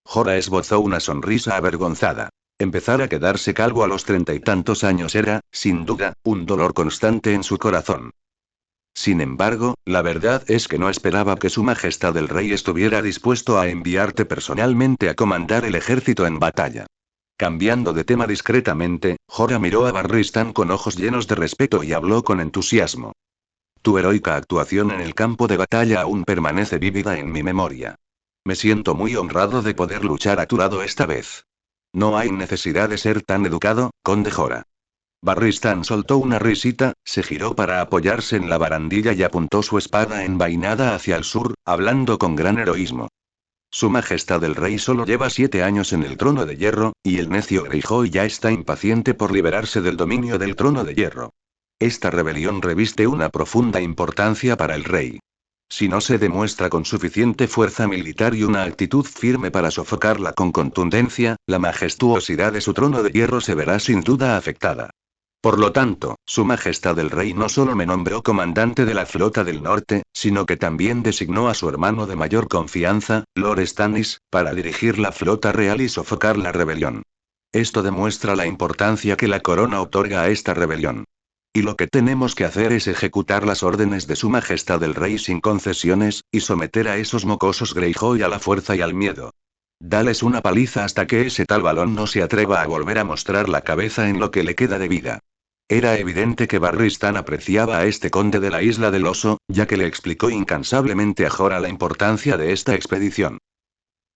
Jorah esbozó una sonrisa avergonzada. Empezar a quedarse calvo a los 30 y tantos años era, sin duda, un dolor constante en su corazón. Sin embargo, la verdad es que no esperaba que Su Majestad el Rey estuviera dispuesto a enviarte personalmente a comandar el ejército en batalla. Cambiando de tema discretamente, Jorah miró a Barristan con ojos llenos de respeto y habló con entusiasmo. Tu heroica actuación en el campo de batalla aún permanece vívida en mi memoria. Me siento muy honrado de poder luchar a tu lado esta vez. No hay necesidad de ser tan educado, conde Jorah. Barristan soltó una risita, se giró para apoyarse en la barandilla y apuntó su espada envainada hacia el sur, hablando con gran heroísmo. Su Majestad el Rey solo lleva 7 años en el trono de hierro, y el necio Greyjoy ya está impaciente por liberarse del dominio del trono de hierro. Esta rebelión reviste una profunda importancia para el rey. Si no se demuestra con suficiente fuerza militar y una actitud firme para sofocarla con contundencia, la majestuosidad de su trono de hierro se verá sin duda afectada. Por lo tanto, Su Majestad el Rey no solo me nombró comandante de la flota del norte, sino que también designó a su hermano de mayor confianza, Lord Stannis, para dirigir la flota real y sofocar la rebelión. Esto demuestra la importancia que la corona otorga a esta rebelión. Y lo que tenemos que hacer es ejecutar las órdenes de Su Majestad el Rey sin concesiones, y someter a esos mocosos Greyjoy a la fuerza y al miedo. Dales una paliza hasta que ese tal balón no se atreva a volver a mostrar la cabeza en lo que le queda de vida. Era evidente que Barristan apreciaba a este conde de la Isla del Oso, ya que le explicó incansablemente a Jorah la importancia de esta expedición.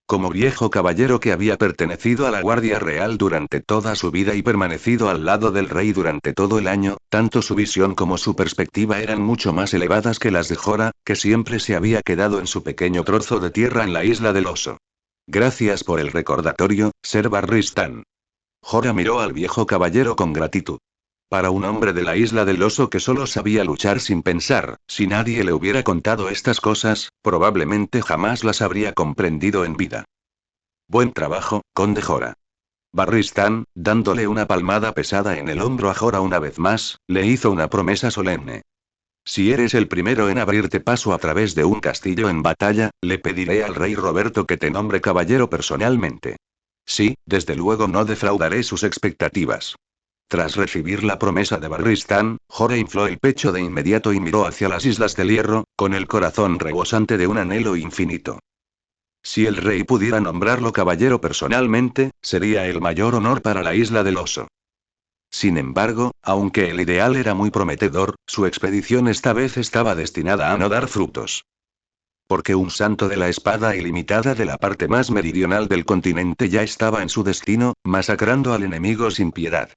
Como viejo caballero que había pertenecido a la Guardia Real durante toda su vida y permanecido al lado del rey durante todo el año, tanto su visión como su perspectiva eran mucho más elevadas que las de Jorah, que siempre se había quedado en su pequeño trozo de tierra en la Isla del Oso. Gracias por el recordatorio, Ser Barristan. Jorah miró al viejo caballero con gratitud. Para un hombre de la Isla del Oso que solo sabía luchar sin pensar, si nadie le hubiera contado estas cosas, probablemente jamás las habría comprendido en vida. Buen trabajo, Conde Jora. Barristan, dándole una palmada pesada en el hombro a Jora una vez más, le hizo una promesa solemne. Si eres el primero en abrirte paso a través de un castillo en batalla, le pediré al rey Roberto que te nombre caballero personalmente. Sí, desde luego no defraudaré sus expectativas. Tras recibir la promesa de Barristan, Jora infló el pecho de inmediato y miró hacia las Islas del Hierro, con el corazón rebosante de un anhelo infinito. Si el rey pudiera nombrarlo caballero personalmente, sería el mayor honor para la isla del Oso. Sin embargo, aunque el ideal era muy prometedor, su expedición esta vez estaba destinada a no dar frutos. Porque un santo de la espada ilimitada de la parte más meridional del continente ya estaba en su destino, masacrando al enemigo sin piedad.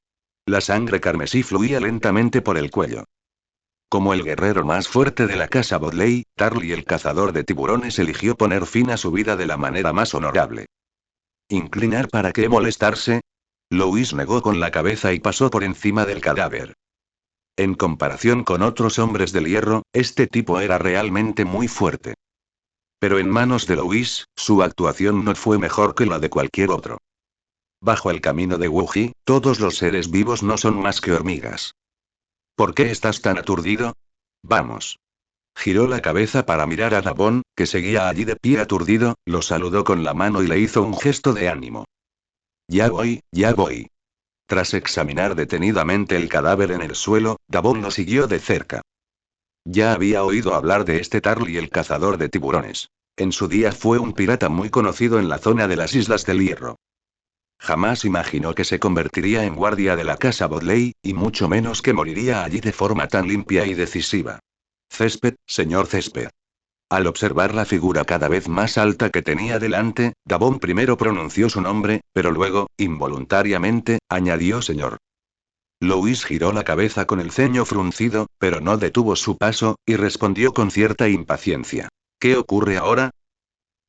La sangre carmesí fluía lentamente por el cuello. Como el guerrero más fuerte de la casa Bodley, Tarly el cazador de tiburones eligió poner fin a su vida de la manera más honorable. ¿Inclinar para qué molestarse? Louis negó con la cabeza y pasó por encima del cadáver. En comparación con otros hombres del hierro, este tipo era realmente muy fuerte. Pero en manos de Louis, su actuación no fue mejor que la de cualquier otro. Bajo el camino de Wuji, todos los seres vivos no son más que hormigas. ¿Por qué estás tan aturdido? Vamos. Giró la cabeza para mirar a Dabón, que seguía allí de pie aturdido, lo saludó con la mano y le hizo un gesto de ánimo. Ya voy, ya voy. Tras examinar detenidamente el cadáver en el suelo, Dabón lo siguió de cerca. Ya había oído hablar de este Tarly el cazador de tiburones. En su día fue un pirata muy conocido en la zona de las Islas del Hierro. Jamás imaginó que se convertiría en guardia de la casa Bodley, y mucho menos que moriría allí de forma tan limpia y decisiva. Césped, señor Césped. Al observar la figura cada vez más alta que tenía delante, Dabón primero pronunció su nombre, pero luego, involuntariamente, añadió señor. Louis giró la cabeza con el ceño fruncido, pero no detuvo su paso, y respondió con cierta impaciencia. ¿Qué ocurre ahora?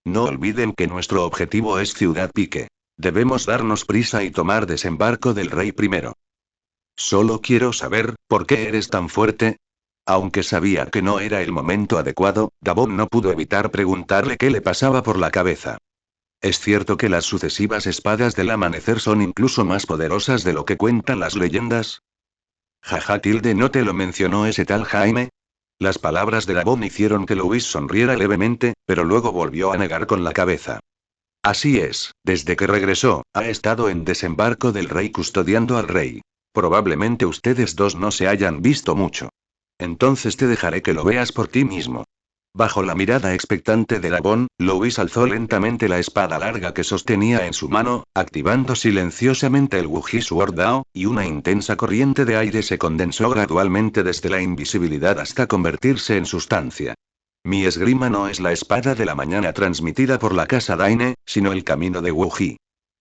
No olviden que nuestro objetivo es Ciudad Pique. Debemos darnos prisa y tomar desembarco del rey primero. Solo quiero saber, ¿por qué eres tan fuerte? Aunque sabía que no era el momento adecuado, Dabón no pudo evitar preguntarle qué le pasaba por la cabeza. ¿Es cierto que las sucesivas espadas del amanecer son incluso más poderosas de lo que cuentan las leyendas? Jaja, tilde, ¿no te lo mencionó ese tal Jaime? Las palabras de Dabón hicieron que Louis sonriera levemente, pero luego volvió a negar con la cabeza. Así es, desde que regresó, ha estado en desembarco del rey custodiando al rey. Probablemente ustedes dos no se hayan visto mucho. Entonces te dejaré que lo veas por ti mismo. Bajo la mirada expectante de Dabón, Louis alzó lentamente la espada larga que sostenía en su mano, activando silenciosamente el Wuji Sword Dao, y una intensa corriente de aire se condensó gradualmente desde la invisibilidad hasta convertirse en sustancia. Mi esgrima no es la espada de la mañana transmitida por la casa Daine, sino el camino de Wuji.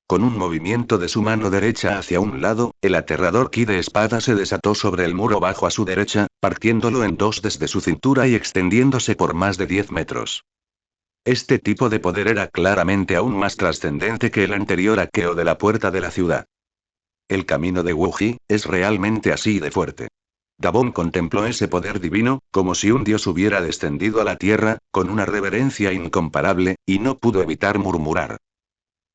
Con un movimiento de su mano derecha hacia un lado, el aterrador ki de espada se desató sobre el muro bajo a su derecha, partiéndolo en dos desde su cintura y extendiéndose por más de 10 metros. Este tipo de poder era claramente aún más trascendente que el anterior hackeo de la puerta de la ciudad. El camino de Wuji es realmente así de fuerte. Dabón contempló ese poder divino, como si un dios hubiera descendido a la tierra, con una reverencia incomparable, y no pudo evitar murmurar.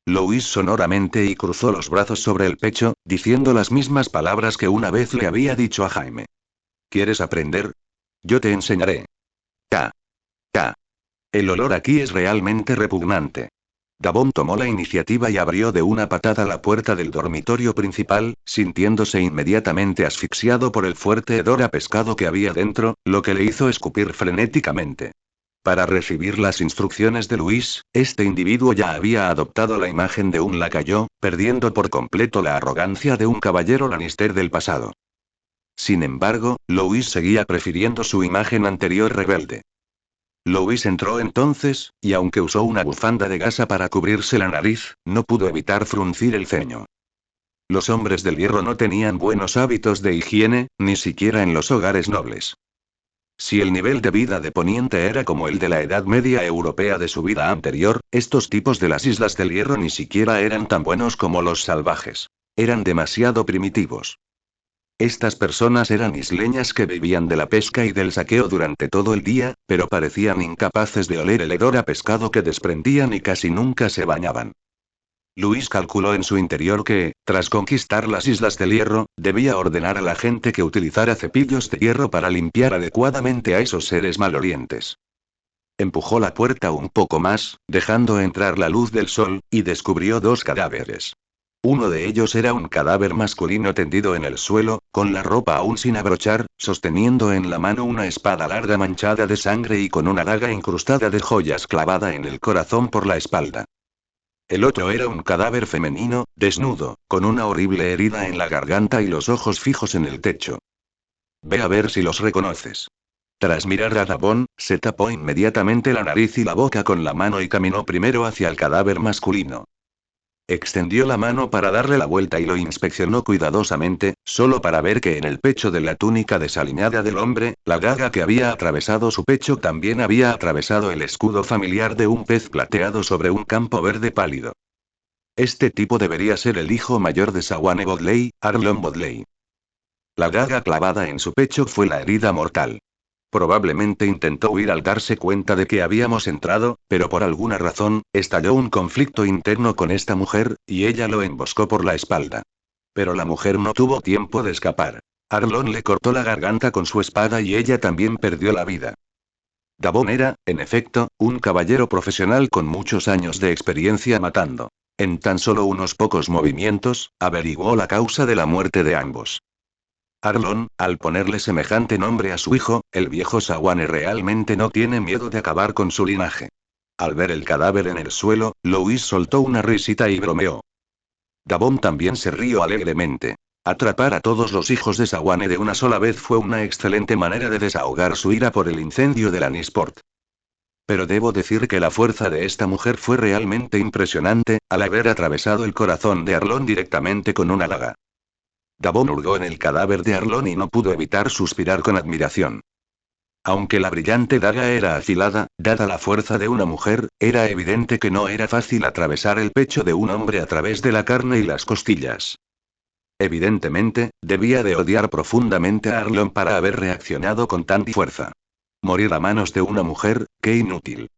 Louis sonoramente y cruzó los brazos sobre el pecho, diciendo las mismas palabras que una vez le había dicho a Jaime. ¿Quieres aprender? Yo te enseñaré. Ta. Ta. El olor aquí es realmente repugnante. Dabón tomó la iniciativa y abrió de una patada la puerta del dormitorio principal, sintiéndose inmediatamente asfixiado por el fuerte hedor a pescado que había dentro, lo que le hizo escupir frenéticamente. Para recibir las instrucciones de Luis, este individuo ya había adoptado la imagen de un lacayo, perdiendo por completo la arrogancia de un caballero Lannister del pasado. Sin embargo, Louis seguía prefiriendo su imagen anterior rebelde. Louis entró entonces, y aunque usó una bufanda de gasa para cubrirse la nariz, no pudo evitar fruncir el ceño. Los hombres del hierro no tenían buenos hábitos de higiene, ni siquiera en los hogares nobles. Si el nivel de vida de Poniente era como el de la Edad Media europea de su vida anterior, estos tipos de las Islas del Hierro ni siquiera eran tan buenos como los salvajes. Eran demasiado primitivos. Estas personas eran isleñas que vivían de la pesca y del saqueo durante todo el día, pero parecían incapaces de oler el hedor a pescado que desprendían y casi nunca se bañaban. Luis calculó en su interior que, tras conquistar las Islas del Hierro, debía ordenar a la gente que utilizara cepillos de hierro para limpiar adecuadamente a esos seres malolientes. Empujó la puerta un poco más, dejando entrar la luz del sol, y descubrió dos cadáveres. Uno de ellos era un cadáver masculino tendido en el suelo, con la ropa aún sin abrochar, sosteniendo en la mano una espada larga manchada de sangre y con una daga incrustada de joyas clavada en el corazón por la espalda. El otro era un cadáver femenino, desnudo, con una horrible herida en la garganta y los ojos fijos en el techo. Ve a ver si los reconoces. Tras mirar a Davon, se tapó inmediatamente la nariz y la boca con la mano y caminó primero hacia el cadáver masculino. Extendió la mano para darle la vuelta y lo inspeccionó cuidadosamente, solo para ver que en el pecho de la túnica desaliñada del hombre, la daga que había atravesado su pecho también había atravesado el escudo familiar de un pez plateado sobre un campo verde pálido. Este tipo debería ser el hijo mayor de Sawane Bodley, Arlon Bodley. La daga clavada en su pecho fue la herida mortal. Probablemente intentó huir al darse cuenta de que habíamos entrado, pero por alguna razón, estalló un conflicto interno con esta mujer, y ella lo emboscó por la espalda. Pero la mujer no tuvo tiempo de escapar. Arlon le cortó la garganta con su espada y ella también perdió la vida. Davon era, en efecto, un caballero profesional con muchos años de experiencia matando. En tan solo unos pocos movimientos, averiguó la causa de la muerte de ambos. Arlon, al ponerle semejante nombre a su hijo, el viejo Sawane realmente no tiene miedo de acabar con su linaje. Al ver el cadáver en el suelo, Louis soltó una risita y bromeó. Davon también se rió alegremente. Atrapar a todos los hijos de Sawane de una sola vez fue una excelente manera de desahogar su ira por el incendio de la Nisport. Pero debo decir que la fuerza de esta mujer fue realmente impresionante, al haber atravesado el corazón de Arlon directamente con una daga. Davon hurgó en el cadáver de Arlon y no pudo evitar suspirar con admiración. Aunque la brillante daga era afilada, dada la fuerza de una mujer, era evidente que no era fácil atravesar el pecho de un hombre a través de la carne y las costillas. Evidentemente, debía de odiar profundamente a Arlon para haber reaccionado con tanta fuerza. Morir a manos de una mujer, qué inútil.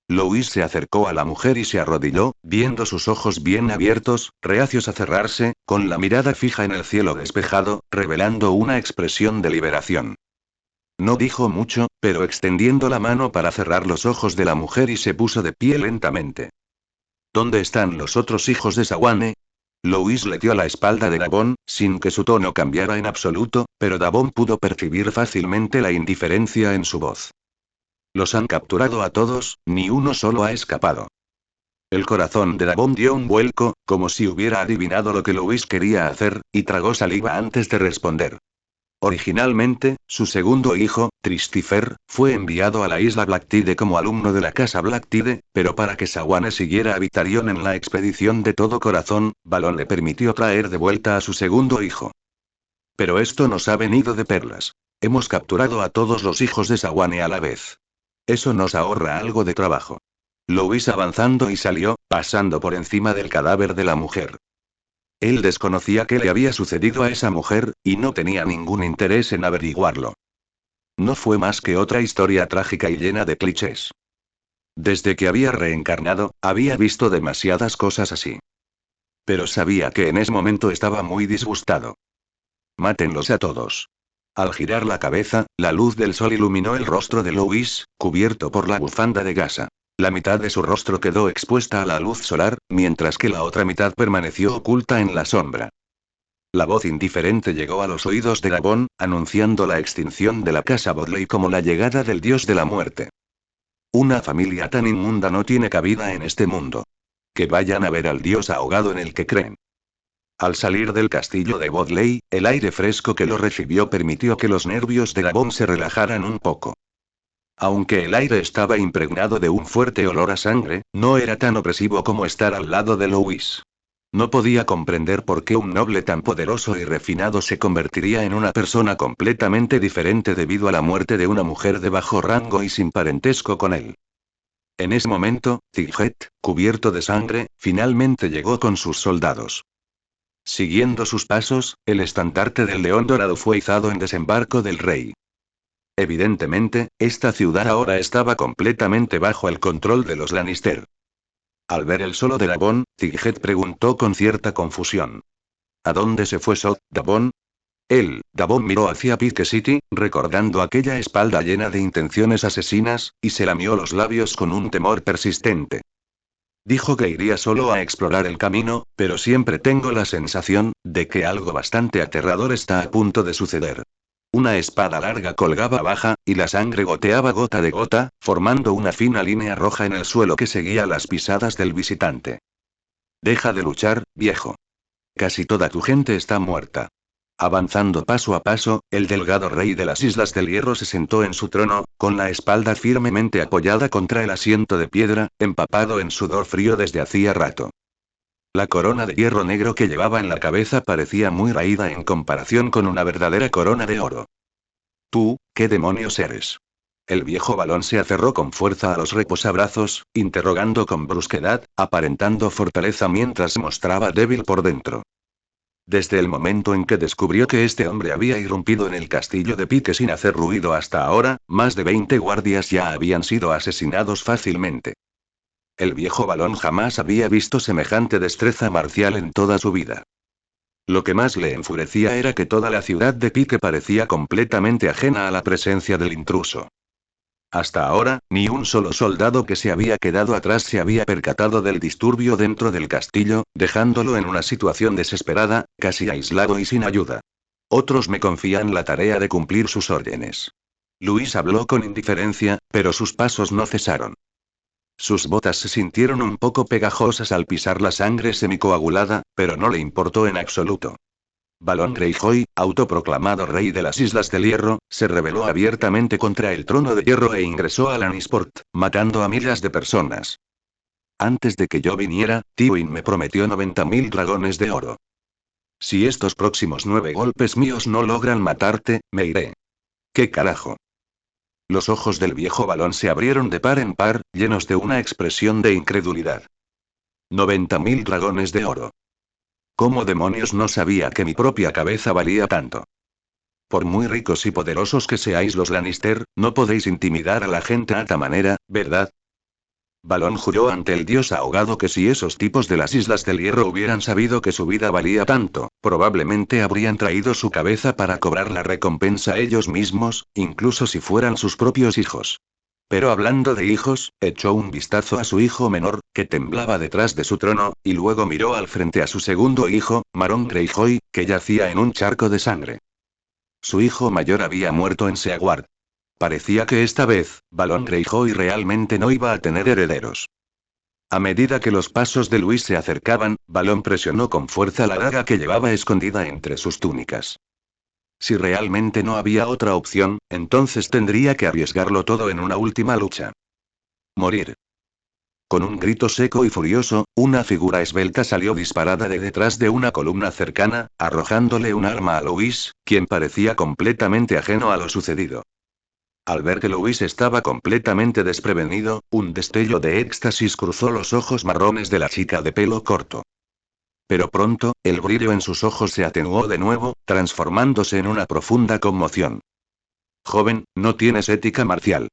Louis se acercó a la mujer y se arrodilló, viendo sus ojos bien abiertos, reacios a cerrarse, con la mirada fija en el cielo despejado, revelando una expresión de liberación. No dijo mucho, pero extendiendo la mano para cerrar los ojos de la mujer y se puso de pie lentamente. ¿Dónde están los otros hijos de Sawane? Louis le dio la espalda de Davon, sin que su tono cambiara en absoluto, pero Davon pudo percibir fácilmente la indiferencia en su voz. Los han capturado a todos, ni uno solo ha escapado. El corazón de Davon dio un vuelco, como si hubiera adivinado lo que Louis quería hacer, y tragó saliva antes de responder. Originalmente, su segundo hijo, Tristifer, fue enviado a la isla Blacktide como alumno de la casa Blacktide, pero para que Sawane siguiera a Victarion en la expedición de todo corazón, Balon le permitió traer de vuelta a su segundo hijo. Pero esto nos ha venido de perlas. Hemos capturado a todos los hijos de Sawane a la vez. Eso nos ahorra algo de trabajo. Louis avanzando y salió, pasando por encima del cadáver de la mujer. Él desconocía qué le había sucedido a esa mujer, y no tenía ningún interés en averiguarlo. No fue más que otra historia trágica y llena de clichés. Desde que había reencarnado, había visto demasiadas cosas así. Pero sabía que en ese momento estaba muy disgustado. Mátenlos a todos. Al girar la cabeza, la luz del sol iluminó el rostro de Louis, cubierto por la bufanda de gasa. La mitad de su rostro quedó expuesta a la luz solar, mientras que la otra mitad permaneció oculta en la sombra. La voz indiferente llegó a los oídos de Davon, anunciando la extinción de la casa Bodley como la llegada del dios de la muerte. Una familia tan inmunda no tiene cabida en este mundo. Que vayan a ver al dios ahogado en el que creen. Al salir del castillo de Bodley, el aire fresco que lo recibió permitió que los nervios de Davon se relajaran un poco. Aunque el aire estaba impregnado de un fuerte olor a sangre, no era tan opresivo como estar al lado de Louis. No podía comprender por qué un noble tan poderoso y refinado se convertiría en una persona completamente diferente debido a la muerte de una mujer de bajo rango y sin parentesco con él. En ese momento, Tighet, cubierto de sangre, finalmente llegó con sus soldados. Siguiendo sus pasos, el estandarte del león dorado fue izado en desembarco del rey. Evidentemente, esta ciudad ahora estaba completamente bajo el control de los Lannister. Al ver el solo de Davon, Tighet preguntó con cierta confusión. ¿A dónde se fue Davon? Davon miró hacia Pike City, recordando aquella espalda llena de intenciones asesinas, y se lamió los labios con un temor persistente. Dijo que iría solo a explorar el camino, pero siempre tengo la sensación de que algo bastante aterrador está a punto de suceder. Una espada larga colgaba baja, y la sangre goteaba gota de gota, formando una fina línea roja en el suelo que seguía las pisadas del visitante. Deja de luchar, viejo. Casi toda tu gente está muerta. Avanzando paso a paso, el delgado rey de las Islas del Hierro se sentó en su trono, con la espalda firmemente apoyada contra el asiento de piedra, empapado en sudor frío desde hacía rato. La corona de hierro negro que llevaba en la cabeza parecía muy raída en comparación con una verdadera corona de oro. ¿Tú, qué demonios eres? El viejo Balón se aferró con fuerza a los reposabrazos, interrogando con brusquedad, aparentando fortaleza mientras se mostraba débil por dentro. Desde el momento en que descubrió que este hombre había irrumpido en el castillo de Pique sin hacer ruido hasta ahora, más de 20 guardias ya habían sido asesinados fácilmente. El viejo Balón jamás había visto semejante destreza marcial en toda su vida. Lo que más le enfurecía era que toda la ciudad de Pique parecía completamente ajena a la presencia del intruso. Hasta ahora, ni un solo soldado que se había quedado atrás se había percatado del disturbio dentro del castillo, dejándolo en una situación desesperada, casi aislado y sin ayuda. Otros me confían la tarea de cumplir sus órdenes. Luis habló con indiferencia, pero sus pasos no cesaron. Sus botas se sintieron un poco pegajosas al pisar la sangre semicoagulada, pero no le importó en absoluto. Balón Greyjoy, autoproclamado rey de las Islas del Hierro, se rebeló abiertamente contra el trono de hierro e ingresó a Lannisport, matando a miles de personas. Antes de que yo viniera, Tywin me prometió 90.000 dragones de oro. Si estos próximos 9 golpes míos no logran matarte, me iré. ¿Qué carajo? Los ojos del viejo Balón se abrieron de par en par, llenos de una expresión de incredulidad. 90.000 dragones de oro. ¿Cómo demonios no sabía que mi propia cabeza valía tanto? Por muy ricos y poderosos que seáis los Lannister, no podéis intimidar a la gente a tal manera, ¿verdad? Balón juró ante el dios ahogado que si esos tipos de las Islas del Hierro hubieran sabido que su vida valía tanto, probablemente habrían traído su cabeza para cobrar la recompensa ellos mismos, incluso si fueran sus propios hijos. Pero hablando de hijos, echó un vistazo a su hijo menor, que temblaba detrás de su trono, y luego miró al frente a su segundo hijo, Marón Greyjoy, que yacía en un charco de sangre. Su hijo mayor había muerto en Seaguard. Parecía que esta vez, Balón Greyjoy realmente no iba a tener herederos. A medida que los pasos de Luis se acercaban, Balón presionó con fuerza la daga que llevaba escondida entre sus túnicas. Si realmente no había otra opción, entonces tendría que arriesgarlo todo en una última lucha. Morir. Con un grito seco y furioso, una figura esbelta salió disparada de detrás de una columna cercana, arrojándole un arma a Luis, quien parecía completamente ajeno a lo sucedido. Al ver que Luis estaba completamente desprevenido, un destello de éxtasis cruzó los ojos marrones de la chica de pelo corto. Pero pronto, el brillo en sus ojos se atenuó de nuevo, transformándose en una profunda conmoción. Joven, no tienes ética marcial.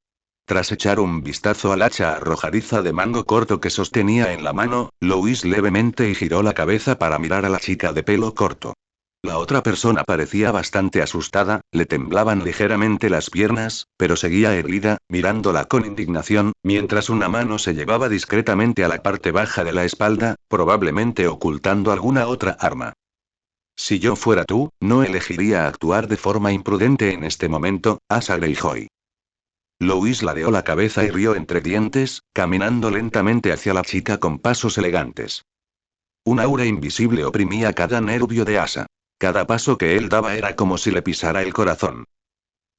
Tras echar un vistazo al hacha arrojadiza de mango corto que sostenía en la mano, Louis levemente giró la cabeza para mirar a la chica de pelo corto. La otra persona parecía bastante asustada, le temblaban ligeramente las piernas, pero seguía erguida, mirándola con indignación, mientras una mano se llevaba discretamente a la parte baja de la espalda, probablemente ocultando alguna otra arma. Si yo fuera tú, no elegiría actuar de forma imprudente en este momento, Asa Greyjoy. Louis ladeó la cabeza y rió entre dientes, caminando lentamente hacia la chica con pasos elegantes. Un aura invisible oprimía cada nervio de Asa. Cada paso que él daba era como si le pisara el corazón.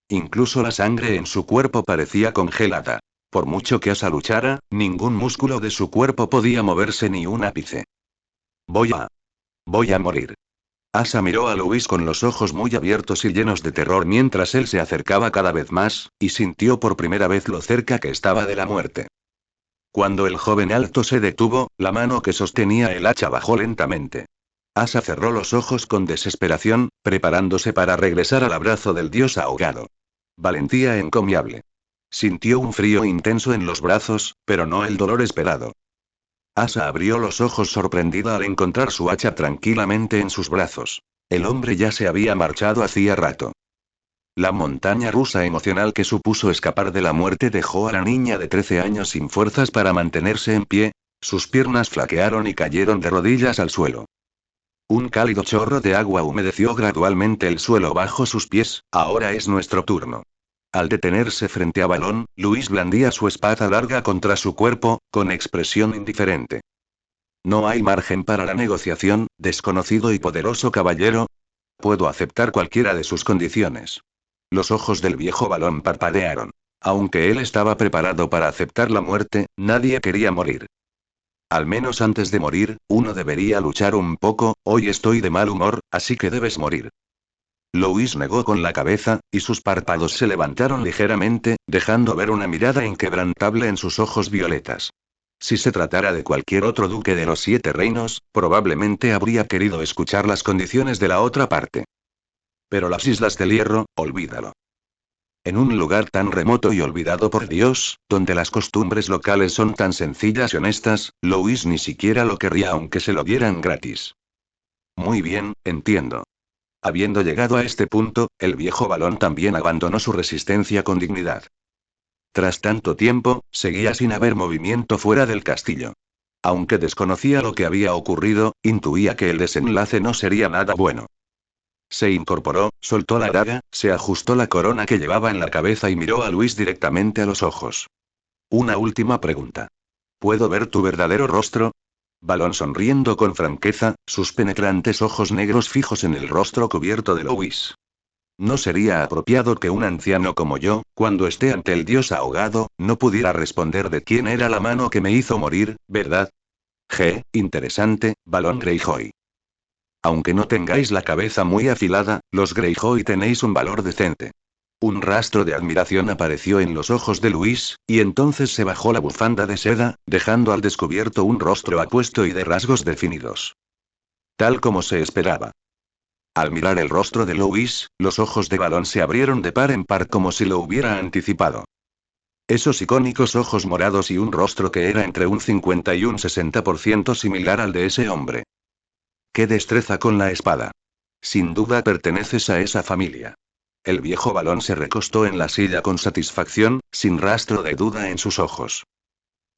Incluso la sangre en su cuerpo parecía congelada. Por mucho que Asa luchara, ningún músculo de su cuerpo podía moverse ni un ápice. Voy a morir. Asa miró a Luis con los ojos muy abiertos y llenos de terror mientras él se acercaba cada vez más, y sintió por primera vez lo cerca que estaba de la muerte. Cuando el joven alto se detuvo, la mano que sostenía el hacha bajó lentamente. Asa cerró los ojos con desesperación, preparándose para regresar al abrazo del dios ahogado. Valentía encomiable. Sintió un frío intenso en los brazos, pero no el dolor esperado. Asa abrió los ojos sorprendida al encontrar su hacha tranquilamente en sus brazos. El hombre ya se había marchado hacía rato. La montaña rusa emocional que supuso escapar de la muerte dejó a la niña de 13 años sin fuerzas para mantenerse en pie, sus piernas flaquearon y cayeron de rodillas al suelo. Un cálido chorro de agua humedeció gradualmente el suelo bajo sus pies. Ahora es nuestro turno. Al detenerse frente a Balón, Luis blandía su espada larga contra su cuerpo, con expresión indiferente. No hay margen para la negociación, desconocido y poderoso caballero. Puedo aceptar cualquiera de sus condiciones. Los ojos del viejo Balón parpadearon. Aunque él estaba preparado para aceptar la muerte, nadie quería morir. Al menos antes de morir, uno debería luchar un poco. Hoy estoy de mal humor, así que debes morir. Louis negó con la cabeza, y sus párpados se levantaron ligeramente, dejando ver una mirada inquebrantable en sus ojos violetas. Si se tratara de cualquier otro duque de los 7 reinos, probablemente habría querido escuchar las condiciones de la otra parte. Pero las Islas del Hierro, olvídalo. En un lugar tan remoto y olvidado por Dios, donde las costumbres locales son tan sencillas y honestas, Louis ni siquiera lo querría aunque se lo dieran gratis. Muy bien, entiendo. Habiendo llegado a este punto, el viejo Balón también abandonó su resistencia con dignidad. Tras tanto tiempo, seguía sin haber movimiento fuera del castillo. Aunque desconocía lo que había ocurrido, intuía que el desenlace no sería nada bueno. Se incorporó, soltó la daga, se ajustó la corona que llevaba en la cabeza y miró a Luis directamente a los ojos. Una última pregunta. ¿Puedo ver tu verdadero rostro? Balón sonriendo con franqueza, sus penetrantes ojos negros fijos en el rostro cubierto de Louis. No sería apropiado que un anciano como yo, cuando esté ante el dios ahogado, no pudiera responder de quién era la mano que me hizo morir, ¿verdad? Interesante, Balón Greyjoy. Aunque no tengáis la cabeza muy afilada, los Greyjoy tenéis un valor decente. Un rastro de admiración apareció en los ojos de Luis, y entonces se bajó la bufanda de seda, dejando al descubierto un rostro apuesto y de rasgos definidos. Tal como se esperaba. Al mirar el rostro de Luis, los ojos de Balón se abrieron de par en par como si lo hubiera anticipado. Esos icónicos ojos morados y un rostro que era entre un 50 y un 60% similar al de ese hombre. ¡Qué destreza con la espada! Sin duda perteneces a esa familia. El viejo Balón se recostó en la silla con satisfacción, sin rastro de duda en sus ojos.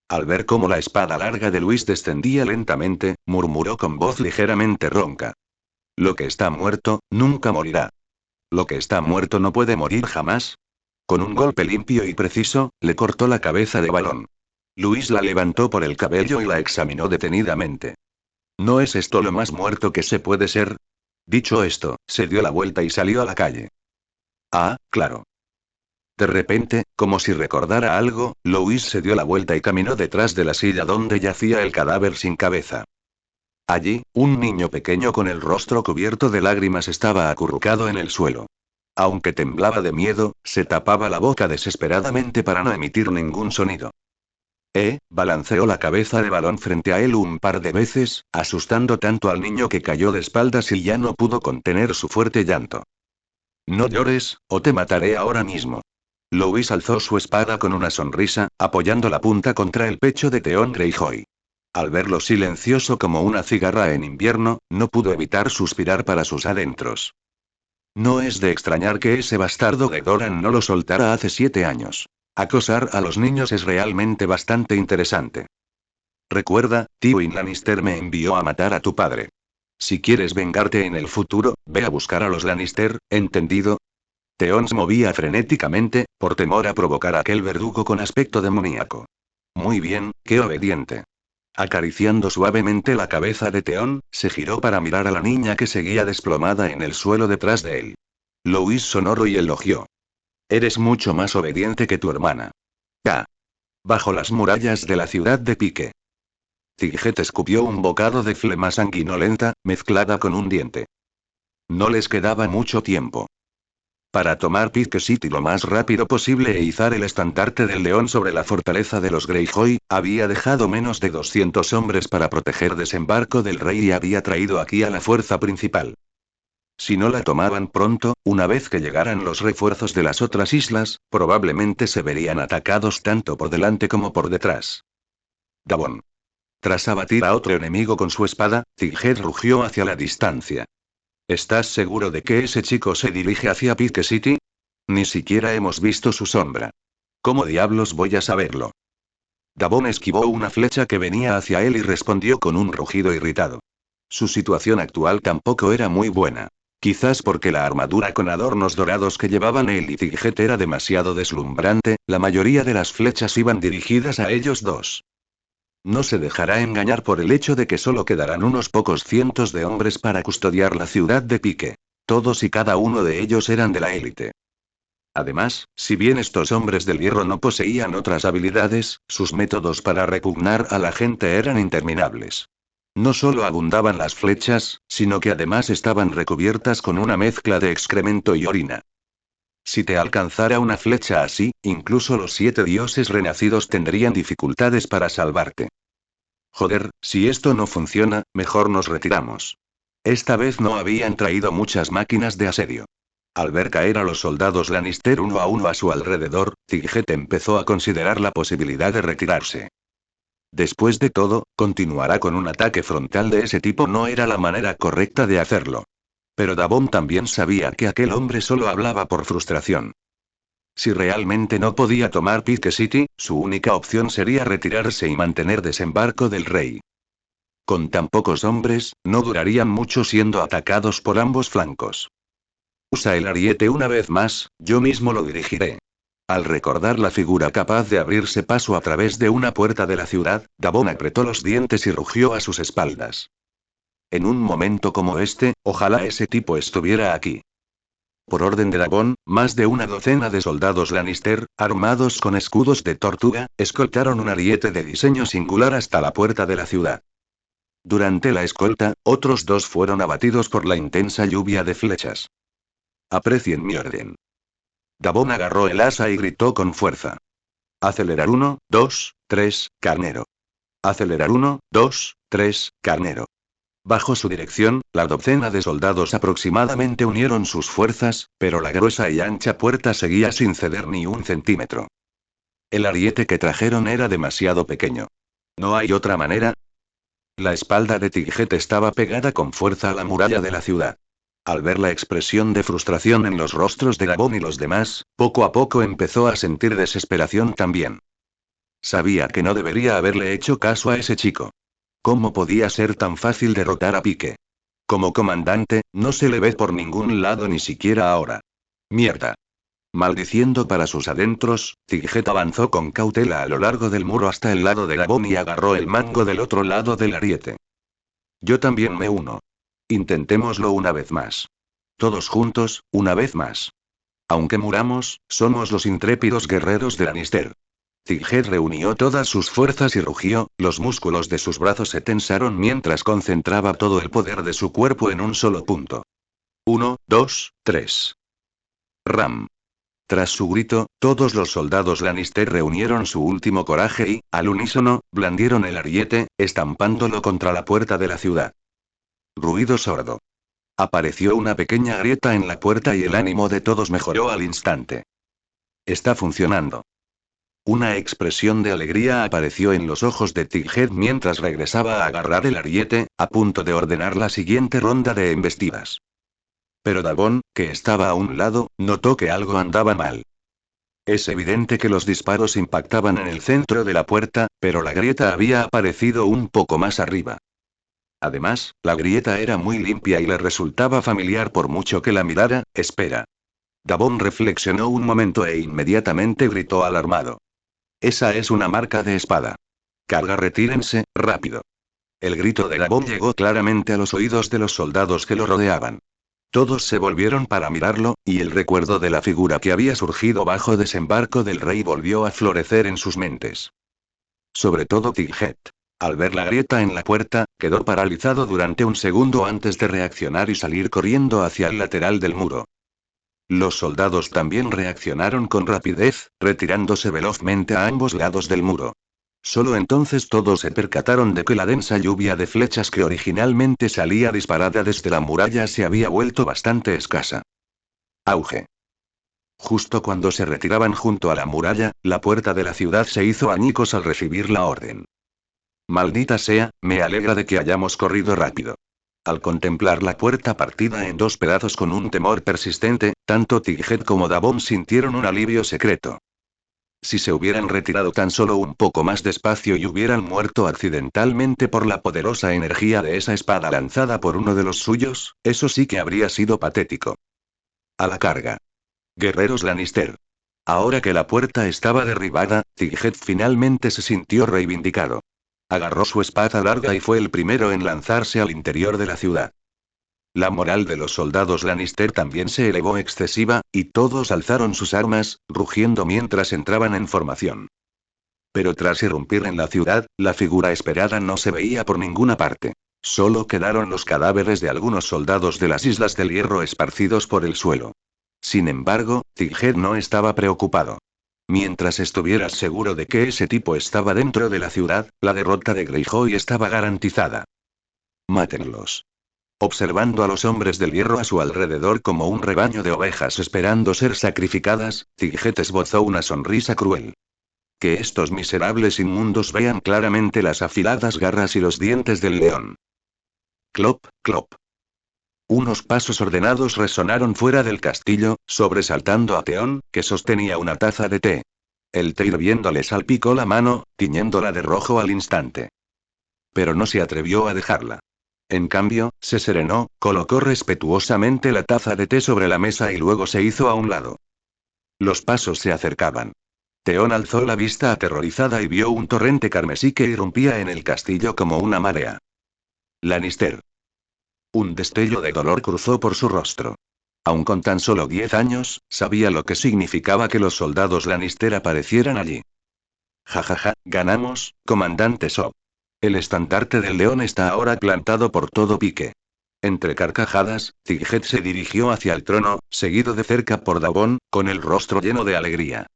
Al ver cómo la espada larga de Luis descendía lentamente, murmuró con voz ligeramente ronca. Lo que está muerto, nunca morirá. Lo que está muerto no puede morir jamás. Con un golpe limpio y preciso, le cortó la cabeza de Balón. Luis la levantó por el cabello y la examinó detenidamente. ¿No es esto lo más muerto que se puede ser? Dicho esto, se dio la vuelta y salió a la calle. Ah, claro. De repente, como si recordara algo, Louis se dio la vuelta y caminó detrás de la silla donde yacía el cadáver sin cabeza. Allí, un niño pequeño con el rostro cubierto de lágrimas estaba acurrucado en el suelo. Aunque temblaba de miedo, se tapaba la boca desesperadamente para no emitir ningún sonido. Balanceó la cabeza de Balón frente a él un par de veces, asustando tanto al niño que cayó de espaldas y ya no pudo contener su fuerte llanto. No llores, o te mataré ahora mismo. Louis alzó su espada con una sonrisa, apoyando la punta contra el pecho de Theon Greyjoy. Al verlo silencioso como una cigarra en invierno, no pudo evitar suspirar para sus adentros. No es de extrañar que ese bastardo de Doran no lo soltara hace 7 años. Acosar a los niños es realmente bastante interesante. Recuerda, Tywin Lannister me envió a matar a tu padre. Si quieres vengarte en el futuro, ve a buscar a los Lannister, ¿entendido? Theon se movía frenéticamente, por temor a provocar a aquel verdugo con aspecto demoníaco. Muy bien, qué obediente. Acariciando suavemente la cabeza de Theon, se giró para mirar a la niña que seguía desplomada en el suelo detrás de él. Louis sonoro y elogió. Eres mucho más obediente que tu hermana. Ya. Bajo las murallas de la ciudad de Pique. Tigget escupió un bocado de flema sanguinolenta, mezclada con un diente. No les quedaba mucho tiempo. Para tomar Pique City lo más rápido posible e izar el estandarte del león sobre la fortaleza de los Greyjoy, había dejado menos de 200 hombres para proteger desembarco del rey y había traído aquí a la fuerza principal. Si no la tomaban pronto, una vez que llegaran los refuerzos de las otras islas, probablemente se verían atacados tanto por delante como por detrás. Davon. Tras abatir a otro enemigo con su espada, Tighead rugió hacia la distancia. ¿Estás seguro de que ese chico se dirige hacia Pike City? Ni siquiera hemos visto su sombra. ¿Cómo diablos voy a saberlo? Davon esquivó una flecha que venía hacia él y respondió con un rugido irritado. Su situación actual tampoco era muy buena. Quizás porque la armadura con adornos dorados que llevaban él y Tighead era demasiado deslumbrante, la mayoría de las flechas iban dirigidas a ellos dos. No se dejará engañar por el hecho de que solo quedarán unos pocos cientos de hombres para custodiar la ciudad de Pique. Todos y cada uno de ellos eran de la élite. Además, si bien estos hombres del hierro no poseían otras habilidades, sus métodos para repugnar a la gente eran interminables. No solo abundaban las flechas, sino que además estaban recubiertas con una mezcla de excremento y orina. Si te alcanzara una flecha así, incluso los 7 dioses renacidos tendrían dificultades para salvarte. Joder, si esto no funciona, mejor nos retiramos. Esta vez no habían traído muchas máquinas de asedio. Al ver caer a los soldados Lannister uno a uno a su alrededor, Tighead empezó a considerar la posibilidad de retirarse. Después de todo, continuará con un ataque frontal de ese tipo no era la manera correcta de hacerlo. Pero Davon también sabía que aquel hombre solo hablaba por frustración. Si realmente no podía tomar Pike City, su única opción sería retirarse y mantener desembarco del rey. Con tan pocos hombres, no durarían mucho siendo atacados por ambos flancos. Usa el ariete una vez más, yo mismo lo dirigiré. Al recordar la figura capaz de abrirse paso a través de una puerta de la ciudad, Davon apretó los dientes y rugió a sus espaldas. En un momento como este, ojalá ese tipo estuviera aquí. Por orden de Davon, más de una docena de soldados Lannister, armados con escudos de tortuga, escoltaron un ariete de diseño singular hasta la puerta de la ciudad. Durante la escolta, otros 2 fueron abatidos por la intensa lluvia de flechas. Aprecien mi orden. Davon agarró el asa y gritó con fuerza. Acelerar 1, 2, 3, carnero. Acelerar 1, 2, 3, carnero. Bajo su dirección, la docena de soldados aproximadamente unieron sus fuerzas, pero la gruesa y ancha puerta seguía sin ceder ni un centímetro. El ariete que trajeron era demasiado pequeño. ¿No hay otra manera? La espalda de Tighead estaba pegada con fuerza a la muralla de la ciudad. Al ver la expresión de frustración en los rostros de Davon y los demás, poco a poco empezó a sentir desesperación también. Sabía que no debería haberle hecho caso a ese chico. ¿Cómo podía ser tan fácil derrotar a Pique? Como comandante, no se le ve por ningún lado ni siquiera ahora. Mierda. Maldiciendo para sus adentros, Tighead avanzó con cautela a lo largo del muro hasta el lado de Davon y agarró el mango del otro lado del ariete. Yo también me uno. Intentémoslo una vez más. Todos juntos, una vez más. Aunque muramos, somos los intrépidos guerreros de Lannister. Tighead reunió todas sus fuerzas y rugió, los músculos de sus brazos se tensaron mientras concentraba todo el poder de su cuerpo en un solo punto. 1, 2, 3. Ram. Tras su grito, todos los soldados Lannister reunieron su último coraje y, al unísono, blandieron el ariete, estampándolo contra la puerta de la ciudad. Ruido sordo. Apareció una pequeña grieta en la puerta y el ánimo de todos mejoró al instante. Está funcionando. Una expresión de alegría apareció en los ojos de Tighead mientras regresaba a agarrar el ariete, a punto de ordenar la siguiente ronda de embestidas. Pero Davon, que estaba a un lado, notó que algo andaba mal. Es evidente que los disparos impactaban en el centro de la puerta, pero la grieta había aparecido un poco más arriba. Además, la grieta era muy limpia y le resultaba familiar por mucho que la mirara. Espera. Davon reflexionó un momento e inmediatamente gritó alarmado. Esa es una marca de espada. Carga, retírense, rápido. El grito de Davon llegó claramente a los oídos de los soldados que lo rodeaban. Todos se volvieron para mirarlo, y el recuerdo de la figura que había surgido bajo desembarco del rey volvió a florecer en sus mentes. Sobre todo Tighead. Al ver la grieta en la puerta, quedó paralizado durante un segundo antes de reaccionar y salir corriendo hacia el lateral del muro. Los soldados también reaccionaron con rapidez, retirándose velozmente a ambos lados del muro. Solo entonces todos se percataron de que la densa lluvia de flechas que originalmente salía disparada desde la muralla se había vuelto bastante escasa. Auge. Justo cuando se retiraban junto a la muralla, la puerta de la ciudad se hizo añicos al recibir la orden. Maldita sea, me alegra de que hayamos corrido rápido. Al contemplar la puerta partida en dos pedazos con un temor persistente, tanto Tighet como Davon sintieron un alivio secreto. Si se hubieran retirado tan solo un poco más despacio y hubieran muerto accidentalmente por la poderosa energía de esa espada lanzada por uno de los suyos, eso sí que habría sido patético. A la carga. Guerreros Lannister. Ahora que la puerta estaba derribada, Tighet finalmente se sintió reivindicado. Agarró su espada larga y fue el primero en lanzarse al interior de la ciudad. La moral de los soldados Lannister también se elevó excesiva, y todos alzaron sus armas, rugiendo mientras entraban en formación. Pero tras irrumpir en la ciudad, la figura esperada no se veía por ninguna parte. Solo quedaron los cadáveres de algunos soldados de las Islas del Hierro esparcidos por el suelo. Sin embargo, Tighet no estaba preocupado. Mientras estuvieras seguro de que ese tipo estaba dentro de la ciudad, la derrota de Greyjoy estaba garantizada. Mátenlos. Observando a los hombres del hierro a su alrededor como un rebaño de ovejas esperando ser sacrificadas, Tighet esbozó una sonrisa cruel. Que estos miserables inmundos vean claramente las afiladas garras y los dientes del león. Clop, clop. Unos pasos ordenados resonaron fuera del castillo, sobresaltando a Theon, que sostenía una taza de té. El té hirviendo le salpicó la mano, tiñéndola de rojo al instante. Pero no se atrevió a dejarla. En cambio, se serenó, colocó respetuosamente la taza de té sobre la mesa y luego se hizo a un lado. Los pasos se acercaban. Theon alzó la vista aterrorizada y vio un torrente carmesí que irrumpía en el castillo como una marea. Lannister. Un destello de dolor cruzó por su rostro. Aun con tan solo 10 años, sabía lo que significaba que los soldados Lannister aparecieran allí. Jajaja, ganamos, comandante Sob. El estandarte del león está ahora plantado por todo pique. Entre carcajadas, Tighet se dirigió hacia el trono, seguido de cerca por Davon, con el rostro lleno de alegría.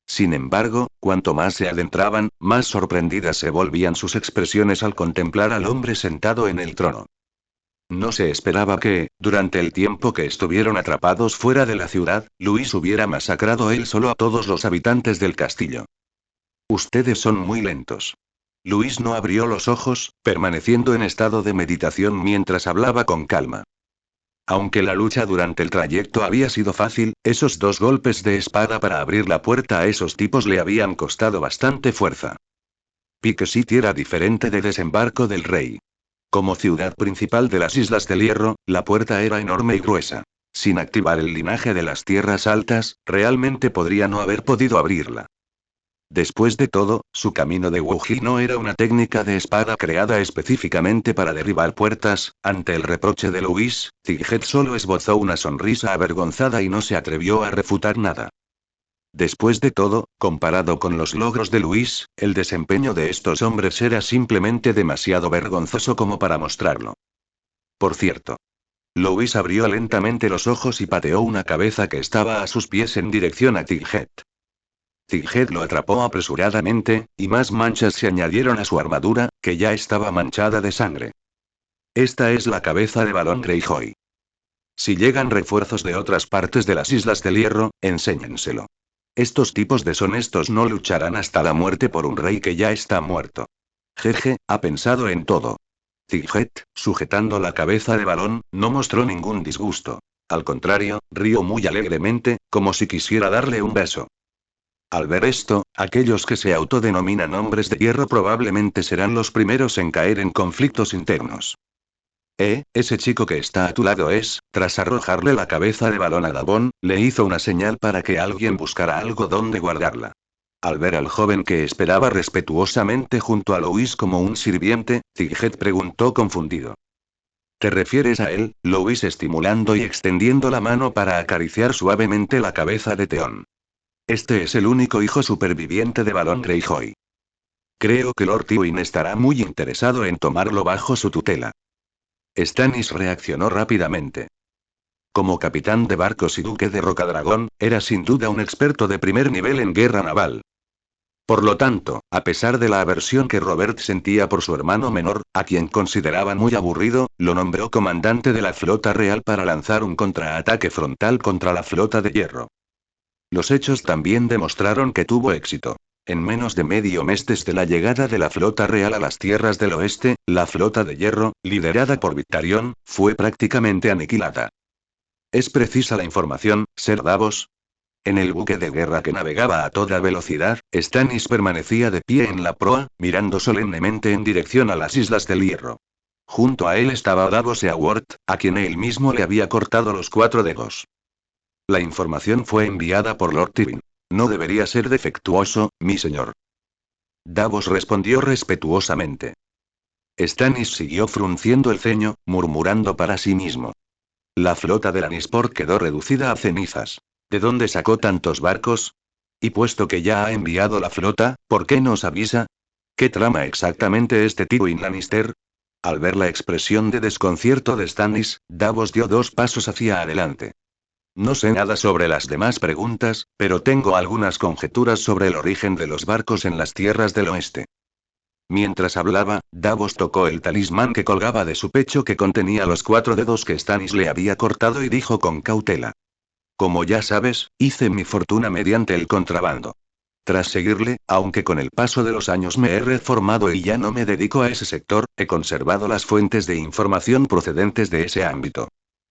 Sin embargo, cuanto más se adentraban, más sorprendidas se volvían sus expresiones al contemplar al hombre sentado en el trono. No se esperaba que, durante el tiempo que estuvieron atrapados fuera de la ciudad, Luis hubiera masacrado él solo a todos los habitantes del castillo. Ustedes son muy lentos. Luis no abrió los ojos, permaneciendo en estado de meditación mientras hablaba con calma. Aunque la lucha durante el trayecto había sido fácil, esos 2 golpes de espada para abrir la puerta a esos tipos le habían costado bastante fuerza. Pique City era diferente de Desembarco del Rey. Como ciudad principal de las Islas del Hierro, la puerta era enorme y gruesa. Sin activar el linaje de las tierras altas, realmente podría no haber podido abrirla. Después de todo, su camino de Wuji no era una técnica de espada creada específicamente para derribar puertas. Ante el reproche de Luis, Tighet solo esbozó una sonrisa avergonzada y no se atrevió a refutar nada. Después de todo, comparado con los logros de Luis, el desempeño de estos hombres era simplemente demasiado vergonzoso como para mostrarlo. Por cierto. Luis abrió lentamente los ojos y pateó una cabeza que estaba a sus pies en dirección a Tighet. Tighet lo atrapó apresuradamente, y más manchas se añadieron a su armadura, que ya estaba manchada de sangre. Esta es la cabeza de Balon Greyjoy. Si llegan refuerzos de otras partes de las Islas del Hierro, enséñenselo. Estos tipos deshonestos no lucharán hasta la muerte por un rey que ya está muerto. Jeje, ha pensado en todo. Tighet, sujetando la cabeza de Balón, no mostró ningún disgusto. Al contrario, rió muy alegremente, como si quisiera darle un beso. Al ver esto, aquellos que se autodenominan hombres de hierro probablemente serán los primeros en caer en conflictos internos. Ese chico que está a tu lado es, tras arrojarle la cabeza de Balón a Davon, le hizo una señal para que alguien buscara algo donde guardarla. Al ver al joven que esperaba respetuosamente junto a Luis como un sirviente, Tighet preguntó confundido. ¿Te refieres a él, Luis estimulando y extendiendo la mano para acariciar suavemente la cabeza de Theon? Este es el único hijo superviviente de Balon Greyjoy. Creo que Lord Tywin estará muy interesado en tomarlo bajo su tutela. Stannis reaccionó rápidamente. Como capitán de barcos y duque de Rocadragón, era sin duda un experto de primer nivel en guerra naval. Por lo tanto, a pesar de la aversión que Robert sentía por su hermano menor, a quien consideraba muy aburrido, lo nombró comandante de la flota real para lanzar un contraataque frontal contra la flota de hierro. Los hechos también demostraron que tuvo éxito. En menos de medio mes desde la llegada de la flota real a las tierras del oeste, la flota de hierro, liderada por Victarion, fue prácticamente aniquilada. ¿Es precisa la información, Ser Davos? En el buque de guerra que navegaba a toda velocidad, Stannis permanecía de pie en la proa, mirando solemnemente en dirección a las Islas del Hierro. Junto a él estaba Davos Seaworth, a quien él mismo le había cortado los 4 dedos. La información fue enviada por Lord Tywin. No debería ser defectuoso, mi señor. Davos respondió respetuosamente. Stannis siguió frunciendo el ceño, murmurando para sí mismo. La flota de Lannisport quedó reducida a cenizas. ¿De dónde sacó tantos barcos? Y puesto que ya ha enviado la flota, ¿por qué nos avisa? ¿Qué trama exactamente este Tywin Lannister? Al ver la expresión de desconcierto de Stannis, Davos dio 2 pasos hacia adelante. No sé nada sobre las demás preguntas, pero tengo algunas conjeturas sobre el origen de los barcos en las tierras del oeste. Mientras hablaba, Davos tocó el talismán que colgaba de su pecho que contenía los 4 dedos que Stannis le había cortado y dijo con cautela. Como ya sabes, hice mi fortuna mediante el contrabando. Tras seguirle, aunque con el paso de los años me he reformado y ya no me dedico a ese sector, he conservado las fuentes de información procedentes de ese ámbito.